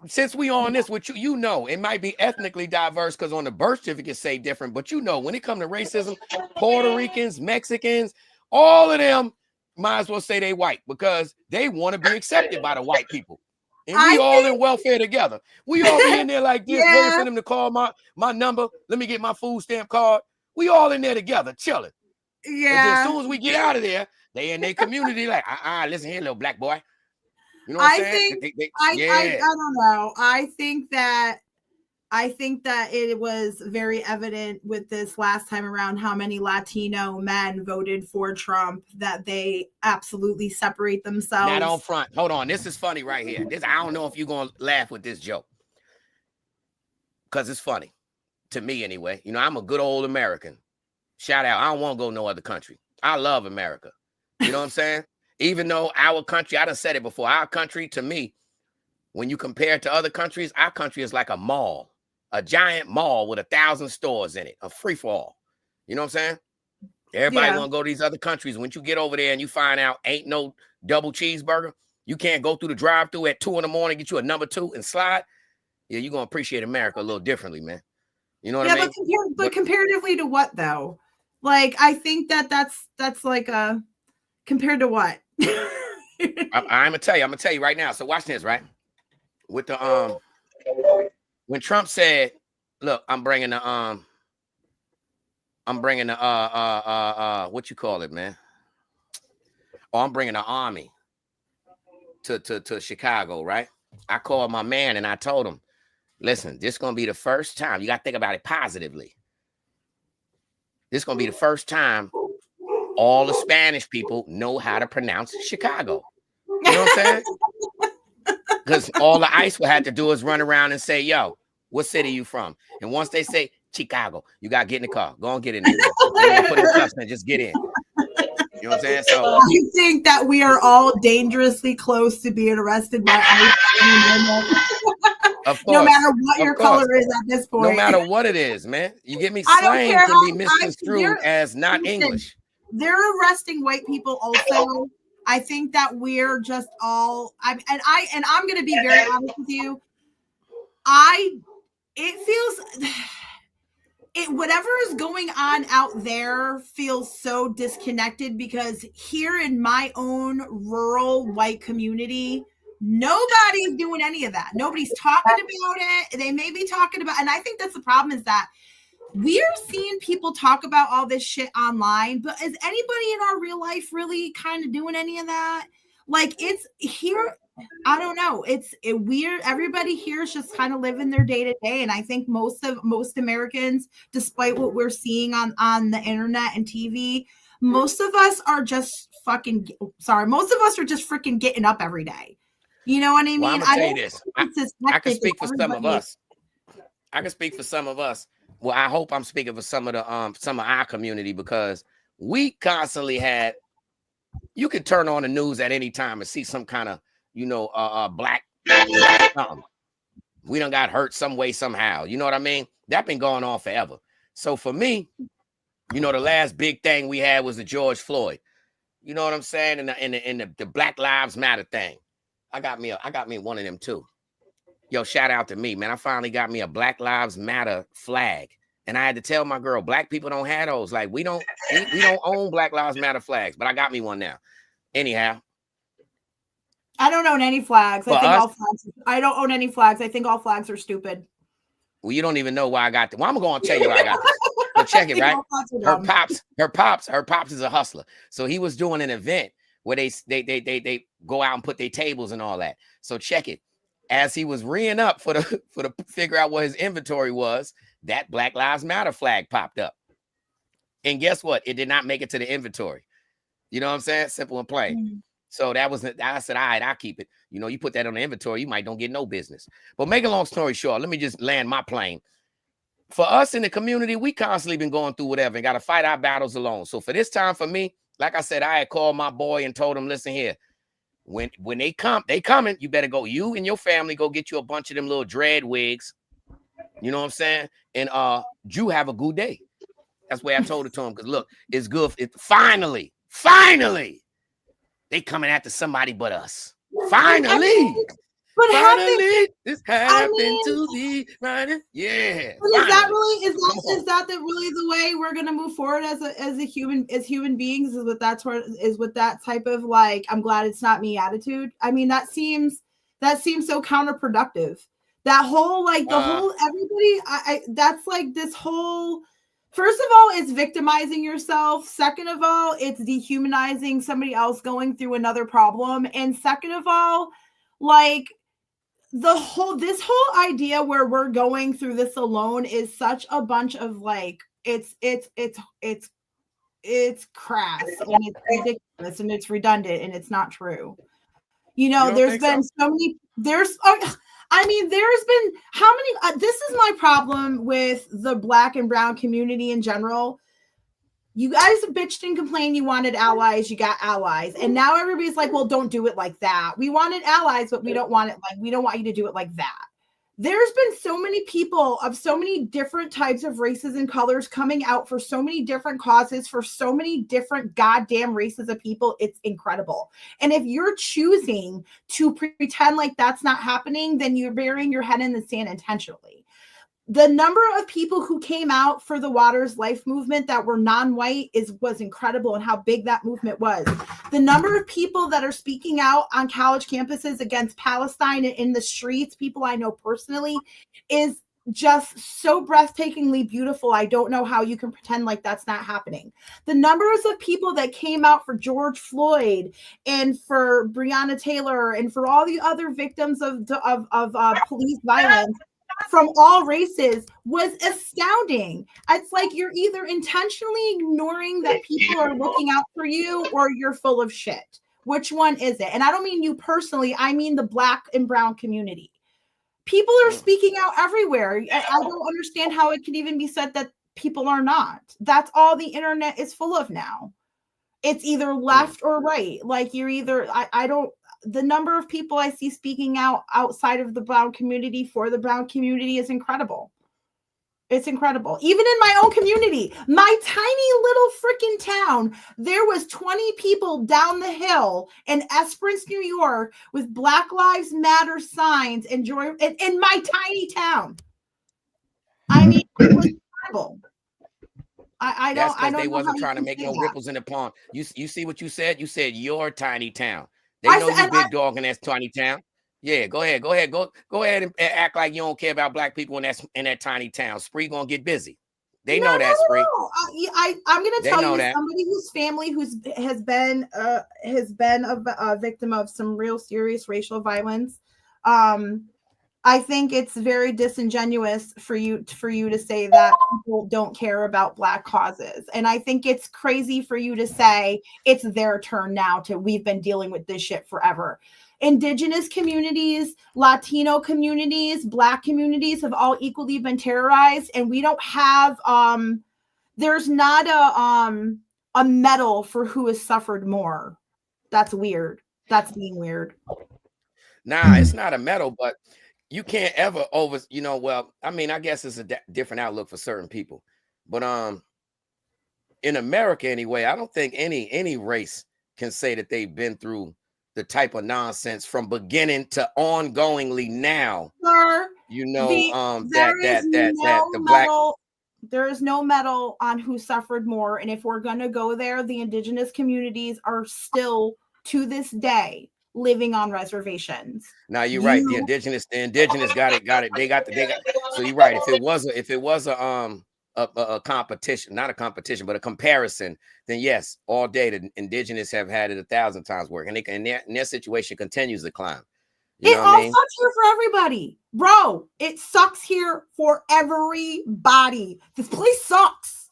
since we on this with you, it might be ethnically diverse because on the birth certificate say different, but when it comes to racism, Puerto Ricans, Mexicans, all of them might as well say they white because they want to be accepted by the white people. And we all in welfare together. We all be in there like this, waiting for them to call my number. Let me get my food stamp card. We all in there together, chilling. Yeah. And then as soon as we get out of there, they in their community like, listen here, little black boy. You know what I'm saying? I don't know. I think that it was very evident with this last time around how many Latino men voted for Trump that they absolutely separate themselves. Not on front. Hold on. This is funny right here. I don't know if you're going to laugh with this joke because it's funny to me anyway. I'm a good old American. Shout out. I don't want to go no other country. I love America. You know what I'm saying? Even though our country, I done said it before, our country to me, when you compare it to other countries, our country is like a mall. A giant mall with 1,000 stores in it, a free for all. You know what I'm saying? Everybody want to go to these other countries. Once you get over there and you find out ain't no double cheeseburger, you can't go through the drive-through at 2 a.m, get you a number 2 and slide. Yeah, you're going to appreciate America a little differently, man. You know what I mean? But comparatively to what, though? Like, I think that's like compared to what? I'm gonna tell you right now. So watch this, right? With the when Trump said, "Look, I'm bringing the what you call it, man? Oh, I'm bringing the army to Chicago, right?" I called my man and I told him, "Listen, this is gonna be the first time. You got to think about it positively. This is gonna be the first time all the Spanish people know how to pronounce Chicago." You know what I'm saying? Because all the ICE will have to do is run around and say, "Yo, what city you from?" And once they say Chicago, you got to get in the car. Go and get in there. Don't put in cuffs and just get in. You know what I'm saying? So I think that we are all dangerously close to being arrested by ICE. Of course, no matter what your color is at this point. No matter what it is, man. You get me? I don't Slang care can be misconstrued as not English. They're arresting white people also. I think that we're just all I'm going to be very honest with you. Whatever is going on out there feels so disconnected, because here in my own rural white community, nobody's doing any of that. Nobody's talking about it. They may be talking about, and I think that's the problem, is that we're seeing people talk about all this shit online, but is anybody in our real life really kind of doing any of that? Like, it's here. I don't know. It's weird. Everybody here is just kind of living their day to day. And I think most Americans, despite what we're seeing on the internet and TV, most of us are just most of us are just freaking getting up every day. You know what I mean? Well, I'm gonna tell you this. I can speak for some of us. I can speak for some of us. Well, I hope I'm speaking for some of our community, because we constantly had. You could turn on the news at any time and see some kind of, black something. We done got hurt some way, somehow. You know what I mean? That been going on forever. So for me, the last big thing we had was the George Floyd. You know what I'm saying? And the Black Lives Matter thing. I got me one of them too. Yo, shout out to me, man. I finally got me a Black Lives Matter flag. And I had to tell my girl, black people don't have those. Like, we don't own Black Lives Matter flags, but I got me one now. Anyhow. I don't own any flags. I don't own any flags. I think all flags are stupid. Well, you don't even know why I got them. Well, I'm going to tell you why I got this. But check it, right? Her pops is a hustler. So he was doing an event where they go out and put their tables and all that. So check it. As he was reeing up for the figure out what his inventory was, that Black Lives Matter flag popped up. And guess what? It did not make it to the inventory. You know what I'm saying? Simple and plain. Mm-hmm. So I said, all right, I'll keep it. You put that on the inventory, you might don't get no business. But make a long story short, let me just land my plane. For us in the community, we constantly been going through whatever and got to fight our battles alone. So for this time, for me, like I said, I had called my boy and told him, listen here, when they coming, you better go, you and your family, go get you a bunch of them little dread wigs. You know what I'm saying? And you have a good day. That's the way I told it to him. Because look, it's good. Finally, they coming after somebody but us. Finally. But finally, this happened to me. Right? Yeah. But is that really the way we're gonna move forward as human beings? Is with that type of like, I'm glad it's not me attitude? I mean, that seems so counterproductive. That whole everybody. That's like this whole. First of all, it's victimizing yourself. Second of all, it's dehumanizing somebody else going through another problem. And second of all, like this whole idea where we're going through this alone is such a bunch of like, it's crass and it's ridiculous and it's redundant and it's not true. There's been so many, there's been how many, this is my problem with the Black and brown community in general. You guys bitched and complained you wanted allies, you got allies. And now everybody's like, well, don't do it like that. We wanted allies, but we don't want you to do it like that. There's been so many people of so many different types of races and colors coming out for so many different causes, for so many different goddamn races of people. It's incredible. And if you're choosing to pretend like that's not happening, then you're burying your head in the sand intentionally. the number of people who came out for the Waters Life movement that were non-white was incredible, and how big that movement was. The number of people that are speaking out on college campuses against Palestine in the streets, people I know personally, is just so breathtakingly beautiful. I don't know how you can pretend like that's not happening. The numbers of people that came out for George Floyd and for Breonna Taylor and for all the other victims of police violence from all races was astounding. It's like you're either intentionally ignoring that people are looking out for you, or you're full of shit. Which one is it? And I don't mean you personally, I mean the Black and brown community. People are speaking out everywhere. I don't understand how it can even be said that people are not. That's all the internet is full of now. It's either left or right. Like you're either, the number of people I see speaking out outside of the brown community for the brown community is incredible. It's incredible. Even in my own community, my tiny little freaking town, there was 20 people down the hill in Esperance, New York, with Black Lives Matter signs and joy in my tiny town. I mean, it was incredible. I don't. They wasn't trying to make no ripples in the pond. You see what you said? You said your tiny town. They know you big dog in that tiny town. Yeah, go ahead and act like you don't care about Black people in that tiny town. Spree gonna get busy. They know that, Spree. I'm gonna tell you, somebody whose family has been a victim of some real serious racial violence. I think it's very disingenuous for you to say that people don't care about Black causes. And I think it's crazy for you to say it's their turn now we've been dealing with this shit forever. Indigenous communities, Latino communities, Black communities have all equally been terrorized, and we don't have there's not a medal for who has suffered more. That's weird. That's being weird. Nah, it's not a medal, but you can't ever well, I mean, I guess it's a different outlook for certain people, but in America anyway, I don't think any race can say that they've been through the type of nonsense from beginning to ongoingly now. Sir, there is no medal on who suffered more, and if we're gonna go there, the indigenous communities are still to this day living on reservations. Now you're right. The indigenous got it. They got. So you're right. If it was a competition, not a competition, but a comparison, then yes, all day the indigenous have had it 1,000 times worse, and their situation continues to climb. It all sucks here for everybody, bro. It sucks here for everybody. This place sucks.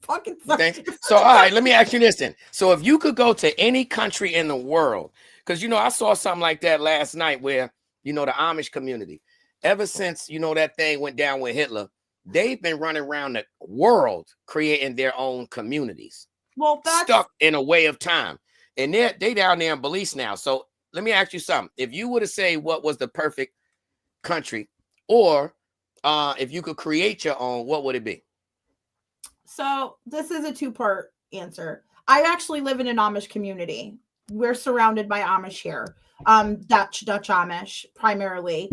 Fucking sucks. So all right, let me ask you this then. So if you could go to any country in the world, because I saw something like that last night where the Amish community, ever since that thing went down with Hitler, they've been running around the world creating their own communities. Well, that's stuck in a way of time, and they down there in Belize now. So let me ask you something. If you were to say what was the perfect country, or if you could create your own, what would it be? So this is a two-part answer. I actually live in an Amish community. We're surrounded by Amish here. Dutch Amish primarily.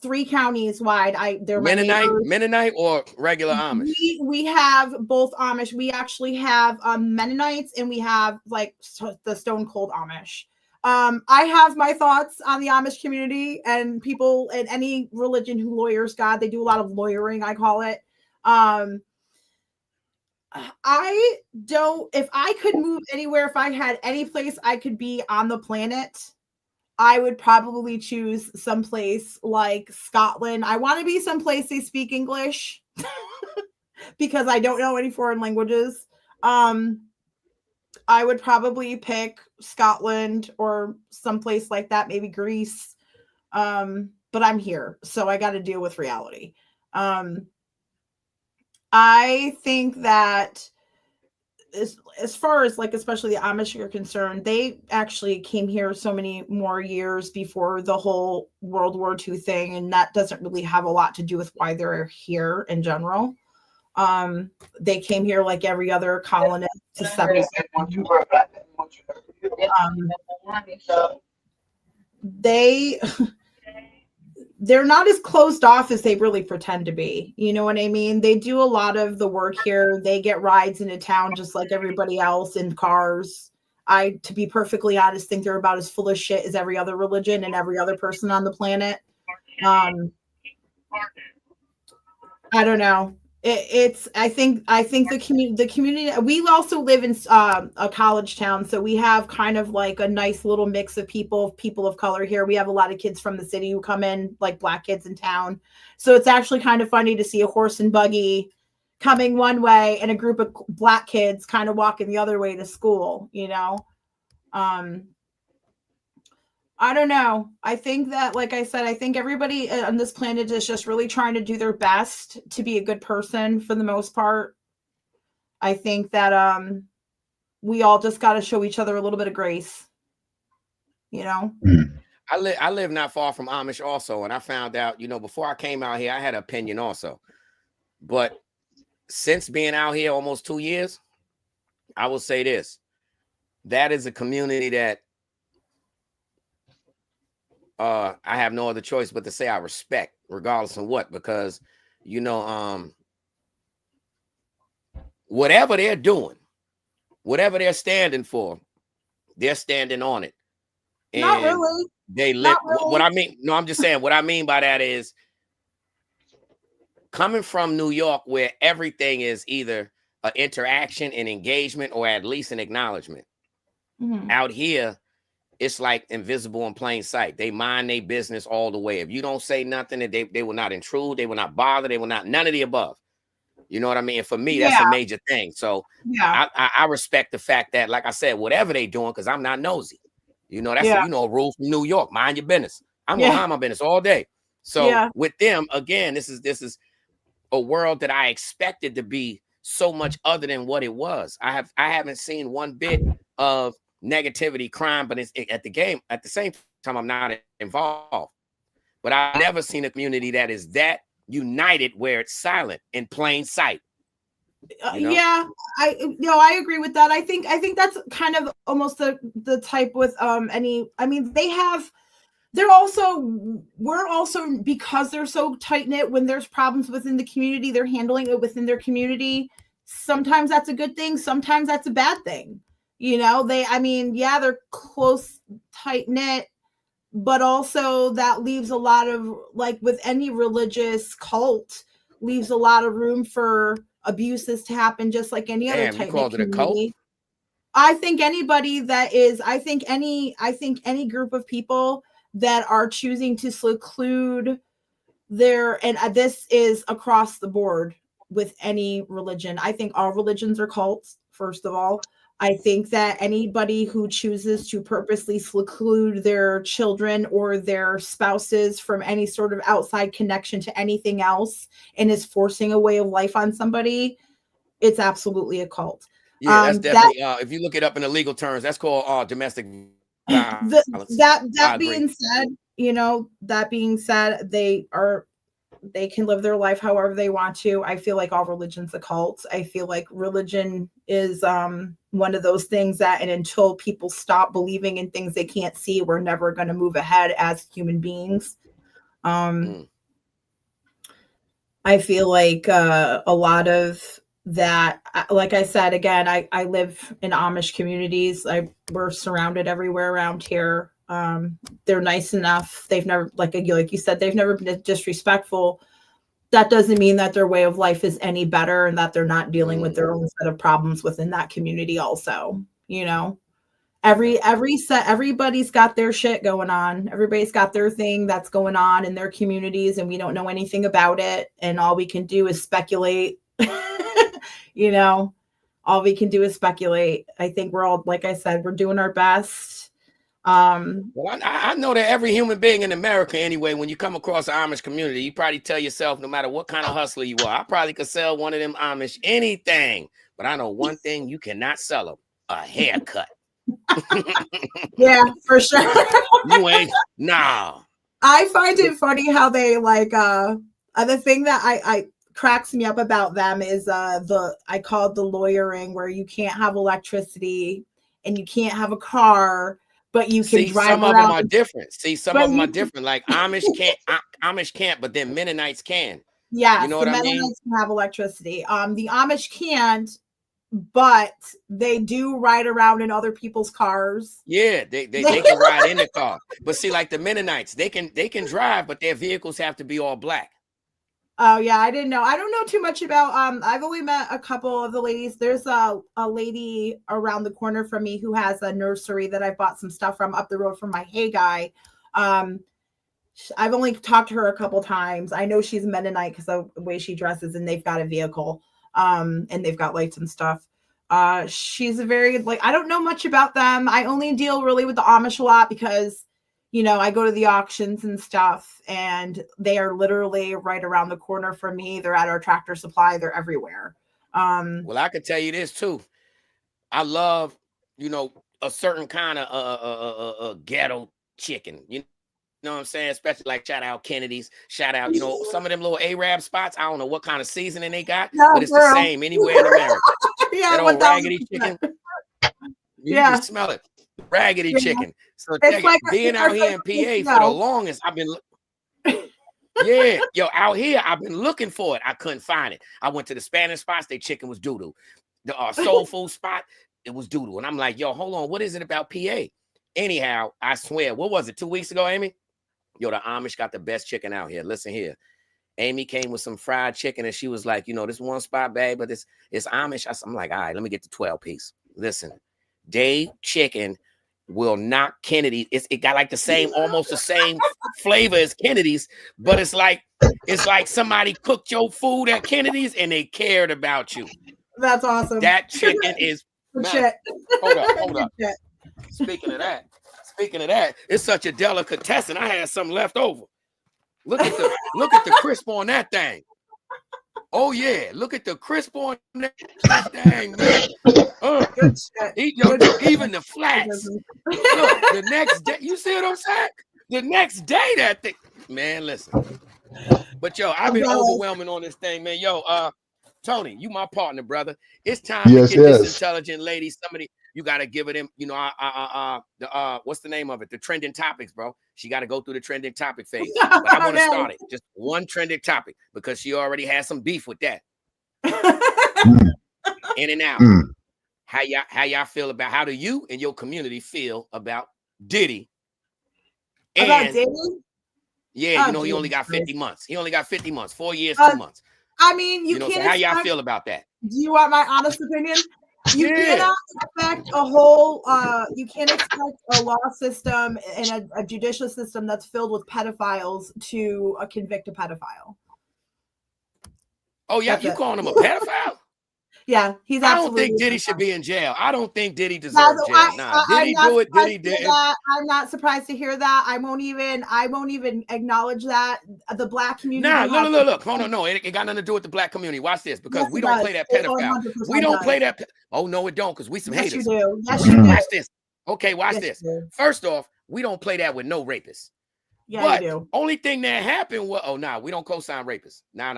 3 counties wide. They're Mennonite or regular Amish? We have both Amish. We actually have Mennonites, and we have like the Stone Cold Amish. I have my thoughts on the Amish community and people in any religion who lawyers God. They do a lot of lawyering, I call it. If I could move anywhere, if I had any place I could be on the planet, I would probably choose someplace like Scotland. I want to be someplace they speak English because I don't know any foreign languages. I would probably pick Scotland or someplace like that, maybe Greece. But I'm here, so I got to deal with reality. I think that as far as like, especially the Amish are concerned, they actually came here so many more years before the whole World War II thing. And that doesn't really have a lot to do with why they're here in general. They came here like every other colonist to settle. they're not as closed off as they really pretend to be. You know what I mean? They do a lot of the work here. They get rides into town just like everybody else in cars. I, to be perfectly honest, think they're about as full of shit as every other religion and every other person on the planet. I don't know. I think the community, we also live in a college town, so we have kind of like a nice little mix of people of color here. We have a lot of kids from the city who come in, like Black kids in town. So it's actually kind of funny to see a horse and buggy coming one way and a group of Black kids kind of walking the other way to school, you know? I don't know. I think that, like I said, I think everybody on this planet is just really trying to do their best to be a good person for the most part. I think that we all just got to show each other a little bit of grace, you know? I live not far from Amish also, and I found out, you know, before I came out here, I had an opinion also. But since being out here almost 2 years, I will say this. That is a community that I have no other choice but to say I respect, regardless of what, because, you know, whatever they're doing, whatever they're standing for, they're standing on it. And not really. They live. Really. What I mean, no, I'm just saying what I mean by that is coming from New York, where everything is either an interaction, an engagement, or at least an acknowledgement. Mm-hmm. Out here, it's like invisible in plain sight. They mind their business all the way. If you don't say nothing, they will not intrude. They will not bother. They will not, none of the above. You know what I mean? And for me, that's a major thing. So I respect the fact that, like I said, whatever they doing, because I'm not nosy. You know, that's a rule from New York. Mind your business. I'm gonna mind my business all day. So with them, again, this is a world that I expected to be so much other than what it was. I haven't seen one bit of negativity, crime, but it's at the same time, I'm not involved. But I've never seen a community that is that united where it's silent in plain sight. You know? I agree with that. I think that's kind of almost the type with we're also, because they're so tight-knit, when there's problems within the community, they're handling it within their community. Sometimes that's a good thing, sometimes that's a bad thing. You know, they're close, tight-knit, but also that leaves a lot of, like with any religious cult, leaves a lot of room for abuses to happen, just like any other tight-knit community. It a cult? I think anybody that is, I think any group of people that are choosing to seclude and this is across the board with any religion. I think all religions are cults, first of all. I think that anybody who chooses to purposely seclude their children or their spouses from any sort of outside connection to anything else and is forcing a way of life on somebody, it's absolutely a cult. Yeah, that's definitely, if you look it up in the legal terms, that's called domestic violence. That being said, they can live their life however they want to. I feel like all religion's a cult. I feel like religion is one of those things that, and until people stop believing in things they can't see, we're never going to move ahead as human beings. I feel like a lot of that, like I said, again, I live in Amish communities. We're surrounded everywhere around here. They're nice enough. They've never, like you said, they've never been disrespectful. That doesn't mean that their way of life is any better and that they're not dealing with their own set of problems within that community also. You know, everybody's got their shit going on. Everybody's got their thing that's going on in their communities, and we don't know anything about it. And all we can do is speculate. You know, all we can do is speculate. I think we're all, like I said, we're doing our best. Well, I know that every human being in America, anyway, when you come across an Amish community, you probably tell yourself, no matter what kind of hustler you are, I probably could sell one of them Amish anything. But I know one thing you cannot sell them: a haircut. Yeah, for sure. You ain't. No. I find it funny how they the thing that I cracks me up about them is I call it the lawyering, where you can't have electricity and you can't have a car, but you can drive some around. Of them are different. Some of them are different. Like Amish can't, but then Mennonites can. Yeah, you know what I mean? Mennonites can have electricity. The Amish can't, but they do ride around in other people's cars. Yeah, they can ride in the car. But see, like the Mennonites, they can drive, but their vehicles have to be all black. Oh yeah, I didn't know. I don't know too much about. I've only met a couple of the ladies. There's a lady around the corner from me who has a nursery that I bought some stuff from up the road from my Hey Guy. I've only talked to her a couple times. I know she's Mennonite because of the way she dresses, and they've got a vehicle, and they've got lights and stuff. She's a very I don't know much about them. I only deal really with the Amish a lot because, you know, I go to the auctions and stuff, and they are literally right around the corner from me. They're at our Tractor Supply. They're everywhere. Well, I can tell you this too. I love, you know, a certain kind of ghetto chicken. You know what I'm saying? Especially like shout out Kennedy's, shout out, you know, some of them little Arab spots. I don't know what kind of seasoning they got, but it's the same anywhere in America. Yeah, that old raggedy chicken. You can smell it. Raggedy chicken. So being out here in PA for the longest, I've been out here I've been looking for it. I couldn't find it. I went to the Spanish spots, their chicken was doo-doo. The soul food spot, it was doo-doo. And I'm like, yo, hold on, what is it about PA? Anyhow, I swear, what was it, 2 weeks ago, Amy? Yo, the Amish got the best chicken out here. Listen here. Amy came with some fried chicken, and she was like, you know, this one spot, babe, but it's Amish. I'm like, all right, let me get the 12-piece. Listen, they chicken will knock Kennedy. It got like almost the same flavor as Kennedy's, but it's like somebody cooked your food at Kennedy's and they cared about you. That's awesome. That chicken is shit. Hold up. Speaking of that, it's such a delicatessen. I had some left over. Look at the crisp on that thing. Oh yeah, look at the crisp on that thing, man. Even the flats. Look, the next day, you see what I'm saying? The next day, that thing, man. Listen, but yo, I've been overwhelming on this thing, man. Yo, Tony, you my partner, brother. It's time to get this intelligent lady. Somebody, you got to give it him. You know, what's the name of it? The trending topics, bro. She got to go through the trending topic phase. But I want to start it just one trending topic because she already has some beef with that. In and out. How y'all feel about? How do you and your community feel about Diddy? About Diddy? Yeah, you know, he only got 50 months. He only got 50 months, 4 years, 2 months. I mean, you can't. So how y'all feel about that? Do you want my honest opinion? You cannot expect a whole. You can't expect a law system and a judicial system that's filled with pedophiles to convict a pedophile. Oh yeah, you calling him a pedophile? Yeah, he's. I don't think Diddy should be in jail. I don't think Diddy deserves jail. Did he do it? Did he did? I'm not surprised to hear that. I won't even acknowledge that. The black community. Look. Hold on, no, it got nothing to do with the black community. Watch this, because we don't play that pedophile. We don't play that. Oh no, it don't, because we some haters. Yes, you do. Yes, you do. Watch this. Okay, watch this. First off, we don't play that with no rapists. Yeah, but you do. Only thing that happened was, we don't co-sign rapists. No. I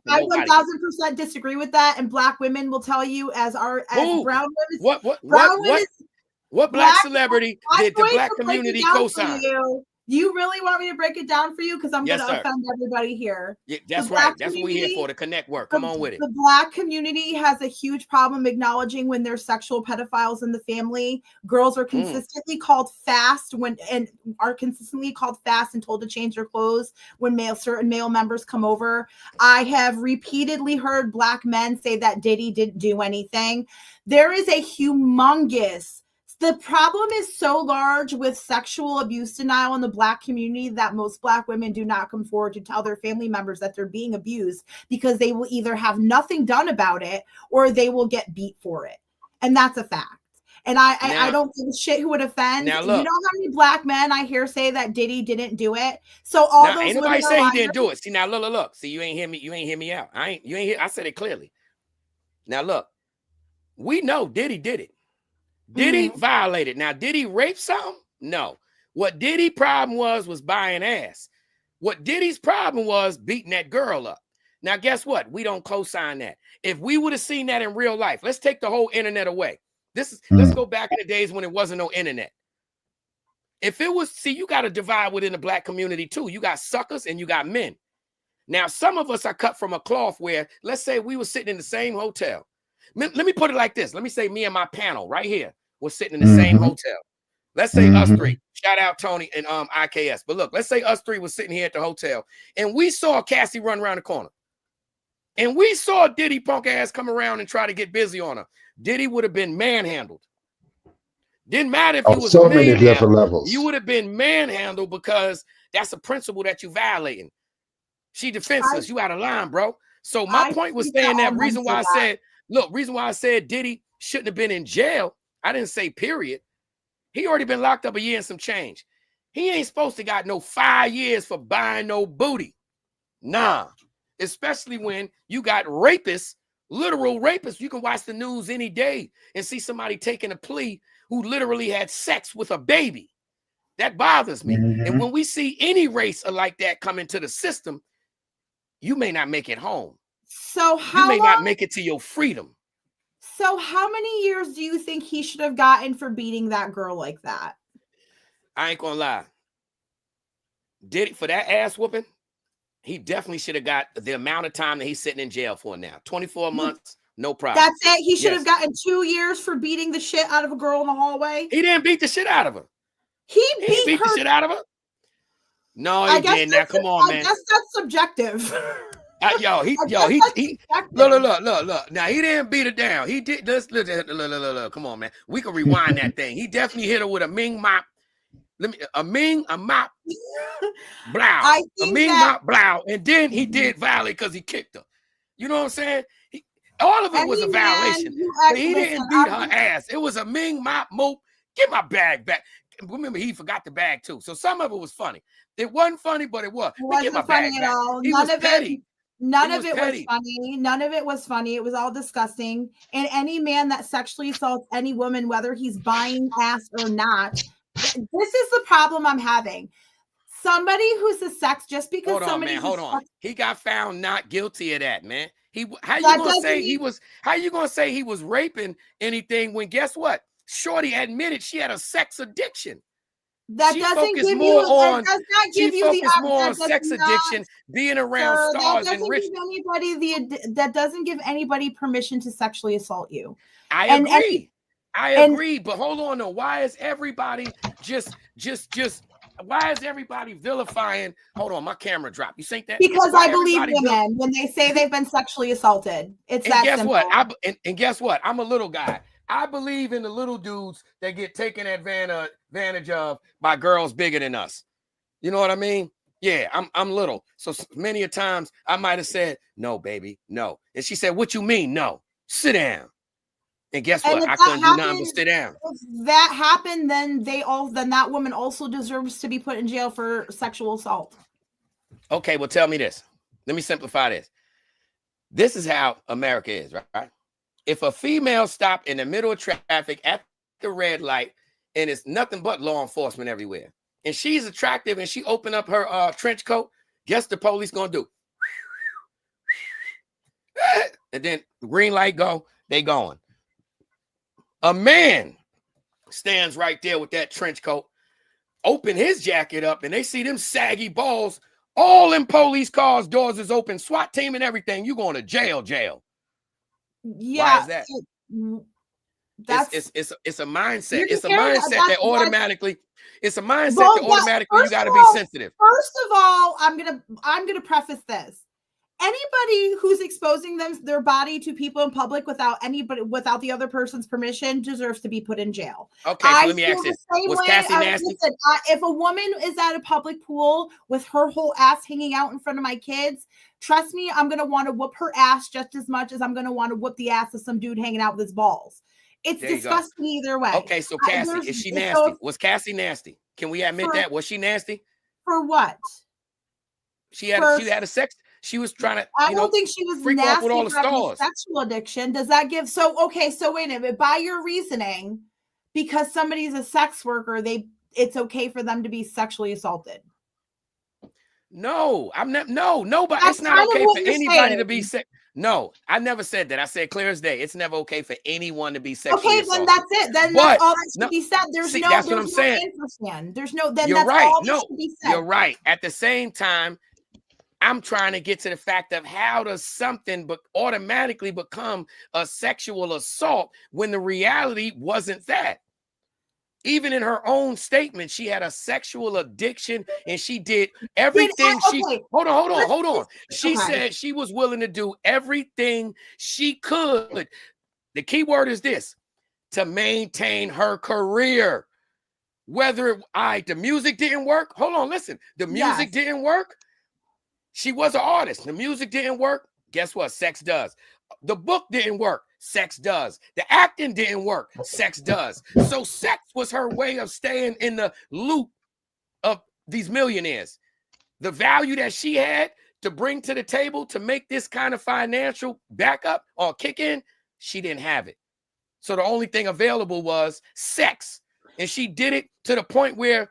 1000% disagree with that, and black women will tell you as brown women. What black celebrity did the black community co-sign? You really want me to break it down for you? Because I'm going to offend everybody here. Yeah, that's right. That's what we're here for, the connect work. Come on with it. The black community has a huge problem acknowledging when there's sexual pedophiles in the family. Girls are consistently called fast and told to change their clothes when certain male members come over. I have repeatedly heard black men say that Diddy didn't do anything. There is a humongous. The problem is so large with sexual abuse denial in the black community that most black women do not come forward to tell their family members that they're being abused because they will either have nothing done about it or they will get beat for it. And that's a fact. And I don't give a shit who it offends. You know how many black men I hear say that Diddy didn't do it? So those ain't nobody say he didn't do it. See, now look. See, you ain't hear me out. I said it clearly. Now look, we know Diddy did it. Diddy violated. Now, did he rape something? No. What Diddy's problem was buying ass. What Diddy's problem was beating that girl up. Now, guess what? We don't co-sign that. If we would have seen that in real life, let's take the whole internet away. Let's go back in the days when it wasn't no internet. If it was, see, you got to divide within the black community too. You got suckers and you got men. Now, some of us are cut from a cloth where, let's say we were sitting in the same hotel. Let me put it like this. Let me say me and my panel right here was sitting in the same hotel. Let's say us three. Shout out Tony and IKS. But look, let's say us three was sitting here at the hotel and we saw Cassie run around the corner. And we saw Diddy punk ass come around and try to get busy on her. Diddy would have been manhandled. Didn't matter if you was so many different levels. You would have been manhandled because that's a principle that you violating. She defenseless. You out of line, bro. So my point was saying that reason why I said, look, reason why I said Diddy shouldn't have been in jail. I didn't say period. He already been locked up a year and some change. He ain't supposed to got no 5 years for buying no booty. Nah. Especially when you got rapists, literal rapists. You can watch the news any day and see somebody taking a plea who literally had sex with a baby. That bothers me. And when we see any race like that come into the system, you may not make it home. So how you may not make it to your freedom. So how many years do you think he should have gotten for beating that girl like that? I ain't gonna lie. Did it for that ass whooping? He definitely should have got the amount of time that he's sitting in jail for now. 24 months, no problem. That's it. He should have gotten 2 years for beating the shit out of a girl in the hallway. He didn't beat the shit out of her. He beat the shit out of her. No, he didn't. Now, come on, man. I guess that's subjective. Look. Now, he didn't beat her down. He did. Look. Come on, man. We can rewind that thing. He definitely hit her with a Ming mop. A mop, blow. Mop, blow. And then he did violate because he kicked her. You know what I'm saying? All of it was a violation. But he didn't beat her ass. It was a Ming mop mope. Get my bag back. Remember, he forgot the bag too. So some of it was funny. It wasn't funny, but it was. It wasn't funny at all. None of it was funny. None of it was funny. It was all disgusting. And any man that sexually assaults any woman, whether he's buying ass or not, this is the problem I'm having. Somebody who's a sex, just because somebody hold on. He got found not guilty of that, man. How you gonna say he was raping anything when guess what? Shorty admitted she had a sex addiction. That doesn't give you the sex addiction, being around stars and rich. That doesn't give anybody permission to sexually assault you. I agree, but hold on though. Why is everybody why is everybody vilifying? Hold on, my camera dropped. You think that? Because I believe women when they say they've been sexually assaulted. It's that simple. And guess what? I'm a little guy. I believe in the little dudes that get taken advantage of by girls bigger than us. You know what I mean? Yeah, I'm little. So many a times I might have said, no, baby, no. And she said, what you mean? No, sit down. And guess what? I couldn't do nothing but sit down. If that happened, then that woman also deserves to be put in jail for sexual assault. Okay, well, tell me this. Let me simplify this. This is how America is, right? If a female stopped in the middle of traffic at the red light and it's nothing but law enforcement everywhere, and she's attractive and she opened up her trench coat, guess the police gonna do? And then green light go, they going. A man stands right there with that trench coat, open his jacket up, and they see them saggy balls, all in police cars, doors is open, SWAT team and everything. You going to jail. Yeah, why is that? It's a mindset. It's a mindset that automatically. It's a mindset that automatically you got to be sensitive. First of all, I'm gonna preface this. Anybody who's exposing their body to people in public without the other person's permission deserves to be put in jail. Okay, so let me ask this: was Cassie nasty? Listen, if a woman is at a public pool with her whole ass hanging out in front of my kids, trust me, I'm gonna want to whoop her ass just as much as I'm gonna want to whoop the ass of some dude hanging out with his balls. It's disgusting either way. Okay, so Cassie, is she nasty? Was Cassie nasty? Can we admit that? Was she nasty? For what? She had a sex. She was trying to. I don't think she was nasty with all the stars. Sexual addiction. Does that give? So wait a minute. By your reasoning, because somebody's a sex worker, it's okay for them to be sexually assaulted. No, I'm not. No, nobody. It's not okay for anybody to be sex. No, I never said that. I said clear as day. It's never okay for anyone to be sexually Okay, assaulted. then that's it. Then that's all that should be said. There's no, that's there's what I'm no saying. ampersand. There's no. Then You're that's right. all that No, should be said. you're right. At the same time, I'm trying to get to the fact of how does something automatically become a sexual assault when the reality wasn't that. Even in her own statement, she had a sexual addiction and she did everything hold on. She said she was willing to do everything she could. The key word is this: to maintain her career. Whether the music didn't work. Hold on, listen. The music didn't work. She was an artist. The music didn't work. Guess what? Sex does. The book didn't work. Sex does. The acting didn't work. Sex does. So sex was her way of staying in the loop of these millionaires. The value that she had to bring to the table to make this kind of financial backup or kick in, she didn't have it. So the only thing available was sex. And she did it to the point where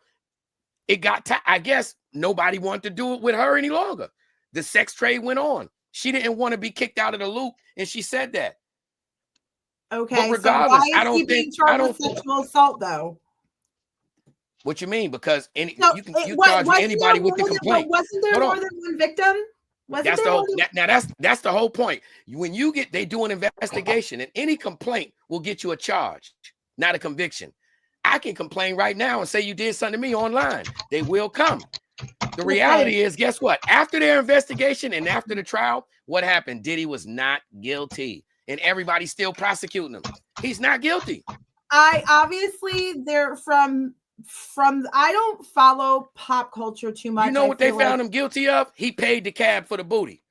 it got I guess nobody wanted to do it with her any longer. The sex trade went on. She didn't want to be kicked out of the loop, and she said that. Okay, but regardless, so why is he being charged with sexual assault, though? What you mean? Because you charge anybody with the complaint. Wasn't there more than one victim? That's the whole point. When they do an investigation, and any complaint will get you a charge, not a conviction. I can complain right now and say you did something to me online. They will come. The reality is, guess what? After their investigation and after the trial, what happened? Diddy was not guilty, and everybody's still prosecuting him. He's not guilty. I don't follow pop culture too much. You know what they found him guilty of? He paid the cab for the booty.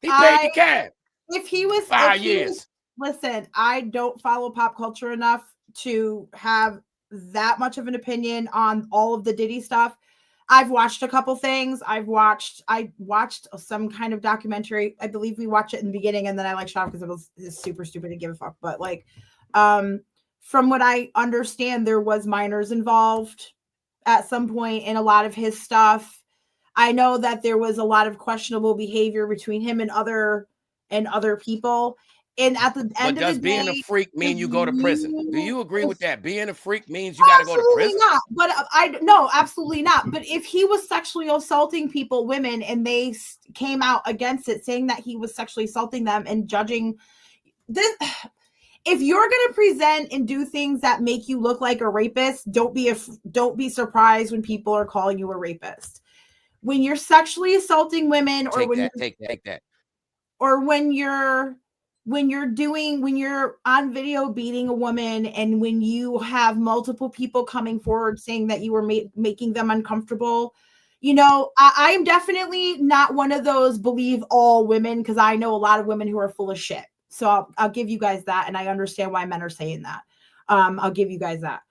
He paid the cab. If he was 5 years. Listen, I don't follow pop culture enough to have that much of an opinion on all of the Diddy stuff. I've watched a couple things. I watched some kind of documentary. I believe we watched it in the beginning, and then I shut off because it was super stupid to give a fuck. But from what I understand, there was minors involved at some point in a lot of his stuff. I know that there was a lot of questionable behavior between him and other people. And at the end of the day, does being a freak mean you go to prison? Do you agree with that? Being a freak means you got to go to prison? Absolutely not. No, absolutely not. But if he was sexually assaulting women, and they came out against it, saying that he was sexually assaulting them and judging this, if you're going to present and do things that make you look like a rapist, don't be surprised when people are calling you a rapist. When you're sexually assaulting women, or take that, or when you're on video beating a woman, and when you have multiple people coming forward saying that you were making them uncomfortable, I am definitely not one of those believe all women, because I know a lot of women who are full of shit. So I'll give you guys that, and I understand why men are saying that. I'll give you guys that.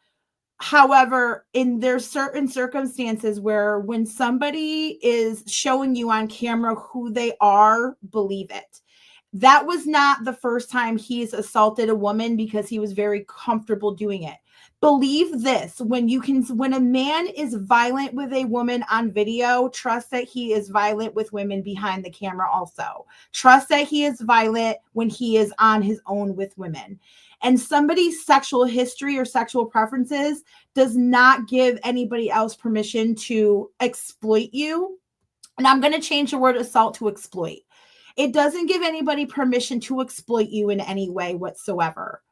However, there's certain circumstances where when somebody is showing you on camera who they are, believe it. That was not the first time he's assaulted a woman because he was very comfortable doing it. Believe this, when a man is violent with a woman on video, trust that he is violent with women behind the camera also. Trust that he is violent when he is on his own with women. And somebody's sexual history or sexual preferences does not give anybody else permission to exploit you. And I'm going to change the word assault to exploit. It doesn't give anybody permission to exploit you in any way whatsoever.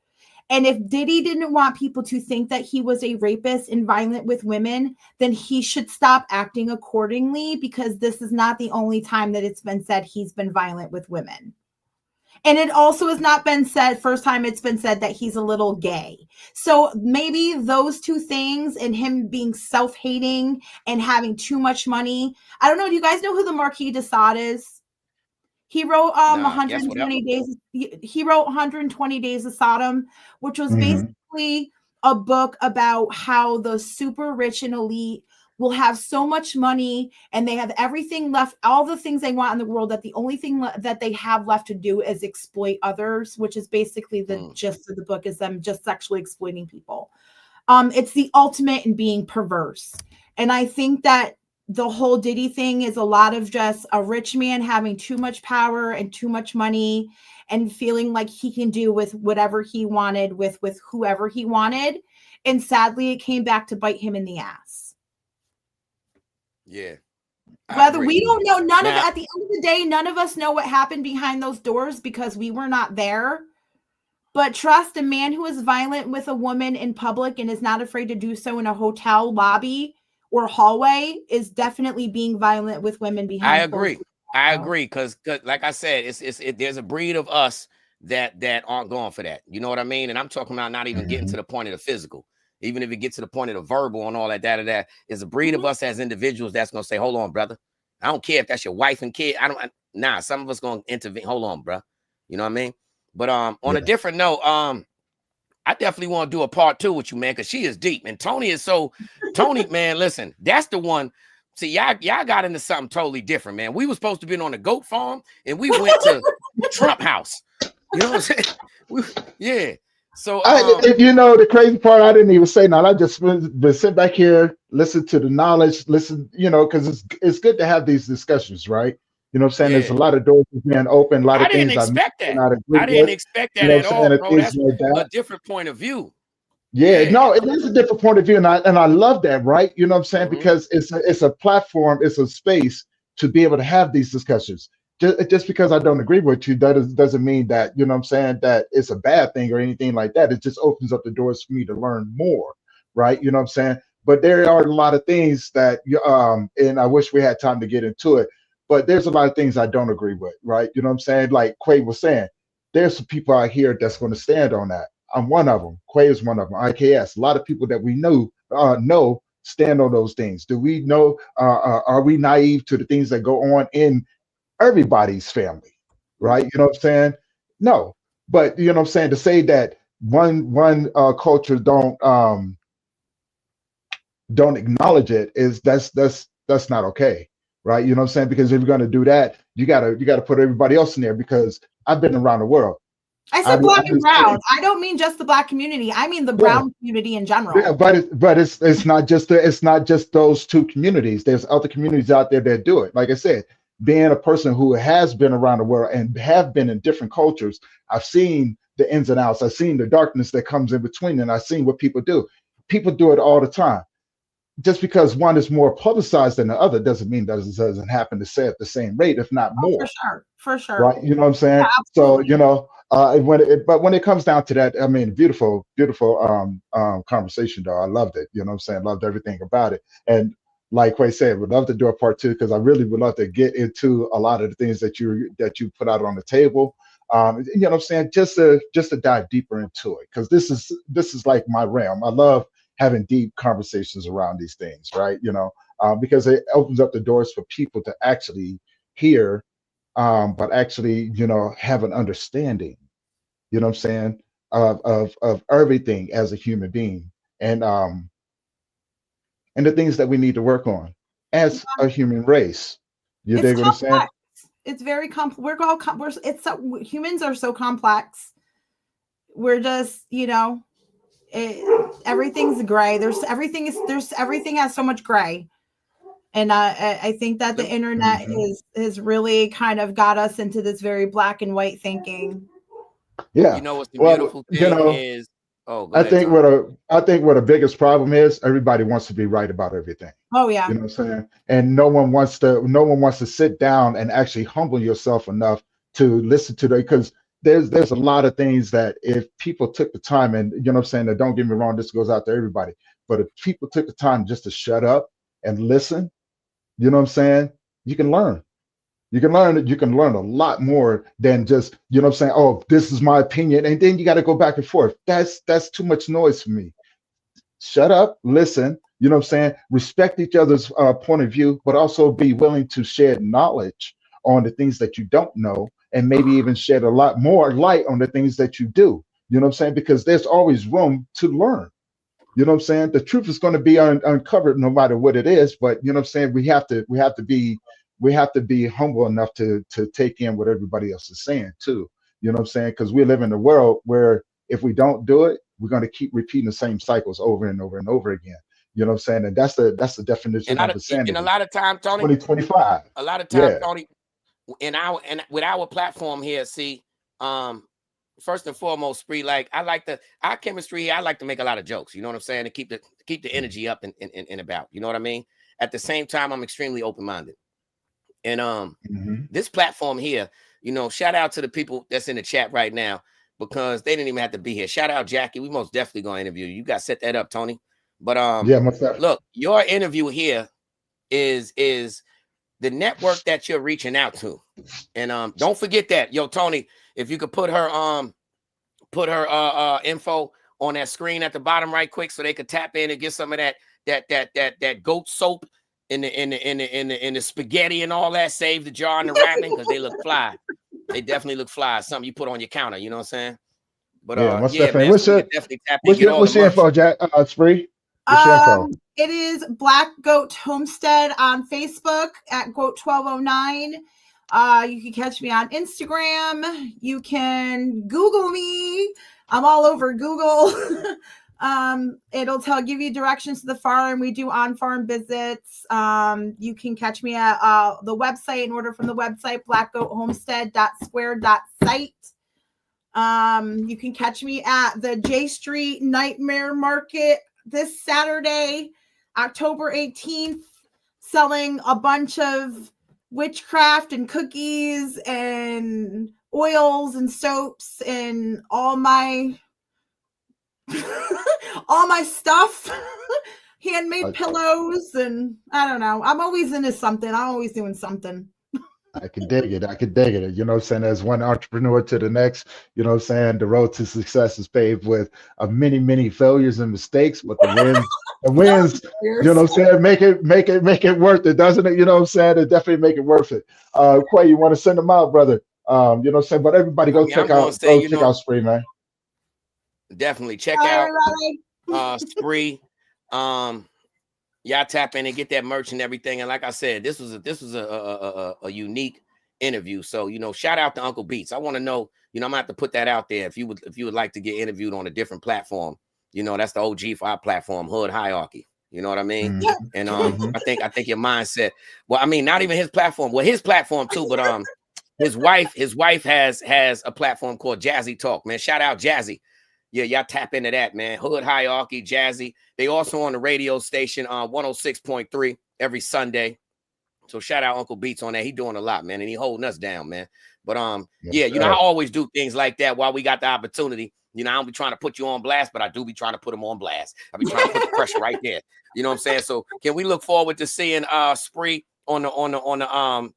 And if Diddy didn't want people to think that he was a rapist and violent with women, then he should stop acting accordingly, because this is not the only time that it's been said he's been violent with women. And it also has not been said, first time it's been said that he's a little gay. So maybe those two things, and him being self-hating and having too much money. I don't know. Do you guys know who the Marquis de Sade is? He wrote 120 days. He wrote 120 Days of Sodom, which was basically a book about how the super rich and elite will have so much money and they have everything left, all the things they want in the world, that the only thing that they have left to do is exploit others, which is basically the gist of the book, is them just sexually exploiting people. It's the ultimate in being perverse. And I think that the whole Diddy thing is a lot of just a rich man having too much power and too much money and feeling like he can do with whatever he wanted with whoever he wanted. And sadly, it came back to bite him in the ass. Yeah. Whether we don't know, at the end of the day, none of us know what happened behind those doors because we were not there. But trust, a man who is violent with a woman in public and is not afraid to do so in a hotel lobby or hallway is definitely being violent with women behind. I agree. Because like I said, there's a breed of us that aren't going for that. You know what I mean? And I'm talking about not even getting to the point of the physical. Even if it gets to the point of the verbal and all that, there's a breed of us as individuals that's going to say, hold on, brother. I don't care if that's your wife and kid. Some of us going to intervene. Hold on, bro. You know what I mean? But on a different note, I definitely want to do a part 2 with you, man, because she is deep. And Tony, man, listen, that's the one. See, y'all got into something totally different, man. We were supposed to be on a goat farm, and we went to Trump house. You know what I'm saying? Yeah. So, if you know the crazy part, I didn't even say nothing. I just been sit back here, listen to the knowledge, listen, because it's good to have these discussions, right? You know what I'm saying? Yeah. There's a lot of doors being open, a lot of things. I didn't expect that at all, bro. That's a different point of view. Yeah, no, it is a different point of view, and I love that, right? You know what I'm saying? Because it's a platform, it's a space to be able to have these discussions. Just because I don't agree with you, that doesn't mean that, you know what I'm saying, that it's a bad thing or anything like that. It just opens up the doors for me to learn more, right? You know what I'm saying? But there are a lot of things that, and I wish we had time to get into it, but there's a lot of things I don't agree with, right? You know what I'm saying? Like Quay was saying, there's some people out here that's going to stand on that. I'm one of them. Quay is one of them. IKS. A lot of people that we know stand on those things. Do we know? Are we naive to the things that go on in everybody's family, right? You know what I'm saying? No, but you know what I'm saying, to say that one culture don't acknowledge it that's not okay, right? You know what I'm saying? Because if you're going to do that, you gotta put everybody else in there, because I've been around the world. I said black and brown. I don't mean just the black community. I mean the brown community in general. Yeah, but it's not just those two communities. There's other communities out there that do it. Like I said, being a person who has been around the world and have been in different cultures, I've seen the ins and outs. I've seen the darkness that comes in between, and I've seen what people do. People do it all the time. Just because one is more publicized than the other doesn't mean that it doesn't happen to say at the same rate, if not more. For sure. Right? You know what I'm saying? Yeah, so, when it comes down to that, I mean, beautiful conversation, though. I loved it. You know what I'm saying? Loved everything about it. And like Quay said, would love to do a part 2, because I really would love to get into a lot of the things that you put out on the table. You know what I'm saying? Just to dive deeper into it, because this is like my realm. I love having deep conversations around these things, right? Because it opens up the doors for people to actually hear, but actually, have an understanding, you know what I'm saying, of everything as a human being, and the things that we need to work on as a human race. You dig what I'm saying? It's very complex. Humans are so complex. We're just, everything's gray. Everything has so much gray. And I think that the internet has really kind of got us into this very black and white thinking. Yeah. You know what's the beautiful thing is? I think what the biggest problem is, everybody wants to be right about everything. Oh yeah. You know what I'm saying? And no one wants to sit down and actually humble yourself enough to listen to because there's a lot of things that if people took the time, and you know what I'm saying, that don't get me wrong, this goes out to everybody, but if people took the time just to shut up and listen, you know what I'm saying, you can learn. You can learn a lot more than just, you know what I'm saying, oh, this is my opinion, and then you got to go back and forth. That's too much noise for me. Shut up, listen, you know what I'm saying, respect each other's point of view, but also be willing to share knowledge on the things that you don't know, and maybe even shed a lot more light on the things that you do. You know what I'm saying? Because there's always room to learn. You know what I'm saying? The truth is going to be uncovered no matter what it is, but you know what I'm saying, we have to be humble enough to take in what everybody else is saying too. You know what I'm saying? Because we live in a world where if we don't do it, we're going to keep repeating the same cycles over and over and over again. You know what I'm saying? And that's the definition of insanity. And a lot of time, Tony, 2025. A lot of time, Tony, with our platform here, see, first and foremost, Spree, like our chemistry here, I like to make a lot of jokes, you know what I'm saying, to keep the energy up and about, you know what I mean? At the same time, I'm extremely open-minded. And this platform here, you know, shout out to the people that's in the chat right now, because they didn't even have to be here. Shout out Jackie. We most definitely gonna interview you. You got to set that up, Tony. But look, your interview here is the network that you're reaching out to. And don't forget that. Yo, Tony, if you could put her info on that screen at the bottom right quick, so they could tap in and get some of that goat soap in the spaghetti and all that. Save the jar and the wrapping, because they look fly. They definitely look fly. Something you put on your counter, you know what I'm saying? But yeah, man, what's your info, Jack? Spree? What's your info? It is Black Goat Homestead on Facebook at Goat 1209. You can catch me on Instagram. You can Google me. I'm all over Google. It'll give you directions to the farm. We do on-farm visits. You can catch me at the website and order from the website, blackgoathomestead.square.site. You can catch me at the J Street Nightmare Market this Saturday, October 18th, selling a bunch of witchcraft and cookies and oils and soaps and all my stuff, handmade pillows, and I don't know. I'm always into something. I'm always doing something. I can dig it. You know what I'm saying? As one entrepreneur to the next, you know what I'm saying? The road to success is paved with many, many failures and mistakes, but the wins, you know what I'm saying? Make it worth it, doesn't it? You know what I'm saying? It definitely make it worth it. Quay, you want to send them out, brother? You know what I'm saying? But everybody check out Spree, man. Definitely check out Spree. Y'all tap in and get that merch and everything. And like I said, this was a unique interview. So, you know, shout out to Uncle Beats. I want to know, you know, I'm gonna have to put that out there. If you would like to get interviewed on a different platform, you know, that's the OG for our platform, Hood Hierarchy. You know what I mean? And I think your mindset. Well, I mean, not even his platform. Well, his platform too, but his wife has a platform called Jazzy Talk. Man, shout out Jazzy. Yeah, y'all tap into that, man. Hood Hierarchy, Jazzy. They also on the radio station on 106.3 every Sunday. So shout out Uncle Beats on that. He doing a lot, man, and he holding us down, man. But yeah, you know, I always do things like that while we got the opportunity. You know, I don't be trying to put you on blast, but I do be trying to put them on blast. I be trying to put the pressure right there. You know what I'm saying? So can we look forward to seeing Spree on the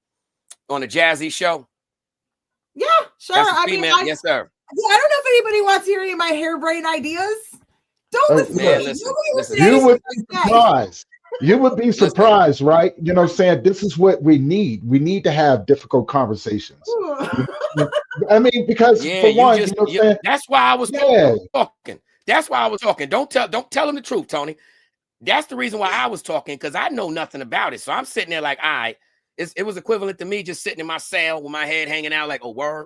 Jazzy show? Yeah, sure. Yes, sir. Yeah, I don't know if anybody wants to hear any of my hairbrain ideas. Don't listen to me. Listen. You would be surprised. You would be surprised, right? You know what I'm saying? This is what we need. We need to have difficult conversations. I mean, because for one, you know what I'm saying? That's why I was talking. That's why I was talking. Don't tell them the truth, Tony. That's the reason why I was talking, because I know nothing about it. So I'm sitting there like, all right. It was equivalent to me just sitting in my cell with my head hanging out like, oh, word.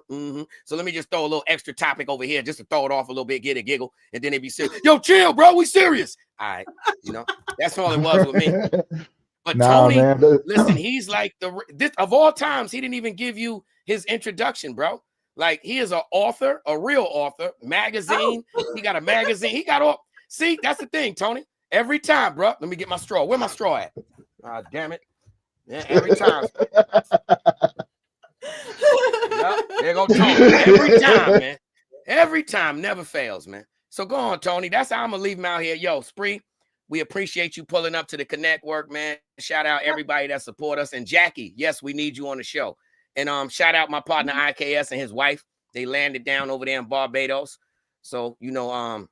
So let me just throw a little extra topic over here just to throw it off a little bit, get a giggle, and then it'd be serious. Yo, chill, bro. We serious. All right. You know, that's all it was with me. But Tony, listen, he's like of all times, he didn't even give you his introduction, bro. Like, he is an author, a real author, magazine. He got a magazine. He got all. See, that's the thing, Tony. Every time, bro. Let me get my straw. Where my straw at? Damn it. Yeah, every time. There go Tony. Every time, man. Every time, never fails, man. So go on, Tony. That's how I'm gonna leave him out here. Yo, Spree, we appreciate you pulling up to the Connectwork, man. Shout out everybody that support us. And Jackie, yes, we need you on the show. And shout out my partner IKS and his wife. They landed down over there in Barbados. So, you know,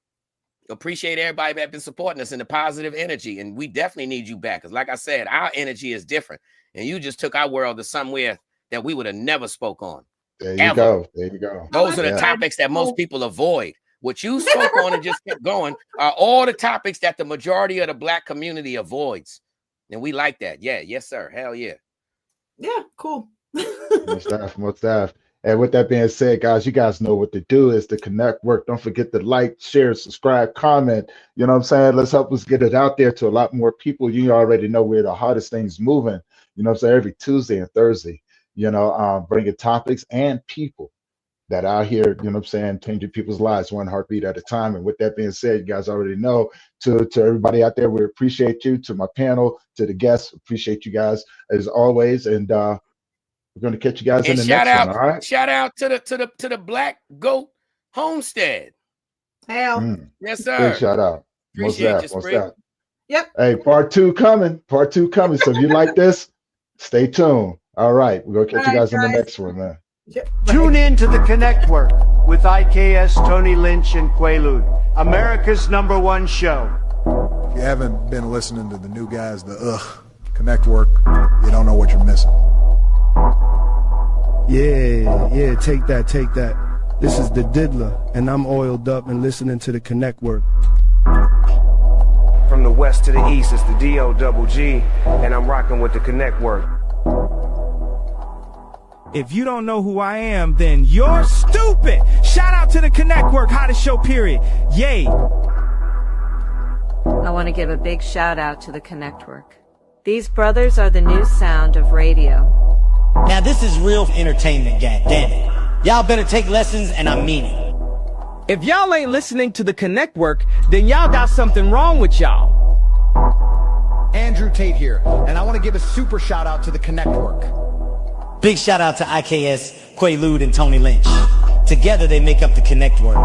appreciate everybody that been supporting us and the positive energy. And we definitely need you back. Because like I said, our energy is different. And you just took our world to somewhere that we would have never spoke on. There you go. Those are the topics that most people avoid. What you spoke on and just kept going are all the topics that the majority of the Black community avoids. And we like that. Yeah. Yes, sir. Hell yeah. Yeah. Cool. Most staff. And with that being said, guys, you guys know what to do is the Connect Work. Don't forget to like, share, subscribe, comment. You know what I'm saying? Let's help us get it out there to a lot more people. You already know where the hottest things moving. You know what I'm saying? Every Tuesday and Thursday, bringing topics and people that are here, you know what I'm saying, changing people's lives one heartbeat at a time. And with that being said, you guys already know, to everybody out there, we appreciate you. To my panel, to the guests, appreciate you guys as always. And we're going to catch you guys in the next one. All right. Shout out to the Black Goat Homestead. Hell. Yes, sir. Big shout out. Appreciate What's that? Yep. Hey, part two coming. Part two coming. So if you like this, stay tuned. All right. We're going to catch you guys in the next one, man. Tune in to the Connectwork with IKS, Tony Lynch, and Quaalude, America's #1 show. If you haven't been listening to the new guys, the Connectwork, you don't know what you're missing. Yeah, take that. This is the Diddler, and I'm oiled up and listening to the Connectwork. From the west to the east, it's the DOGG, and I'm rocking with the Connectwork. If you don't know who I am, then you're stupid. Shout out to the Connectwork, hottest show, period. Yay. I want to give a big shout out to the Connectwork. These brothers are the new sound of radio. Now this is real entertainment, gang. Damn it. Y'all better take lessons, and I mean it. If y'all ain't listening to the Connectwork, then y'all got something wrong with y'all. Andrew Tate here, and I want to give a super shout out to the Connectwork. Big shout out to IKS, Quaalude, and Tony Lynch. Together they make up the Connectwork.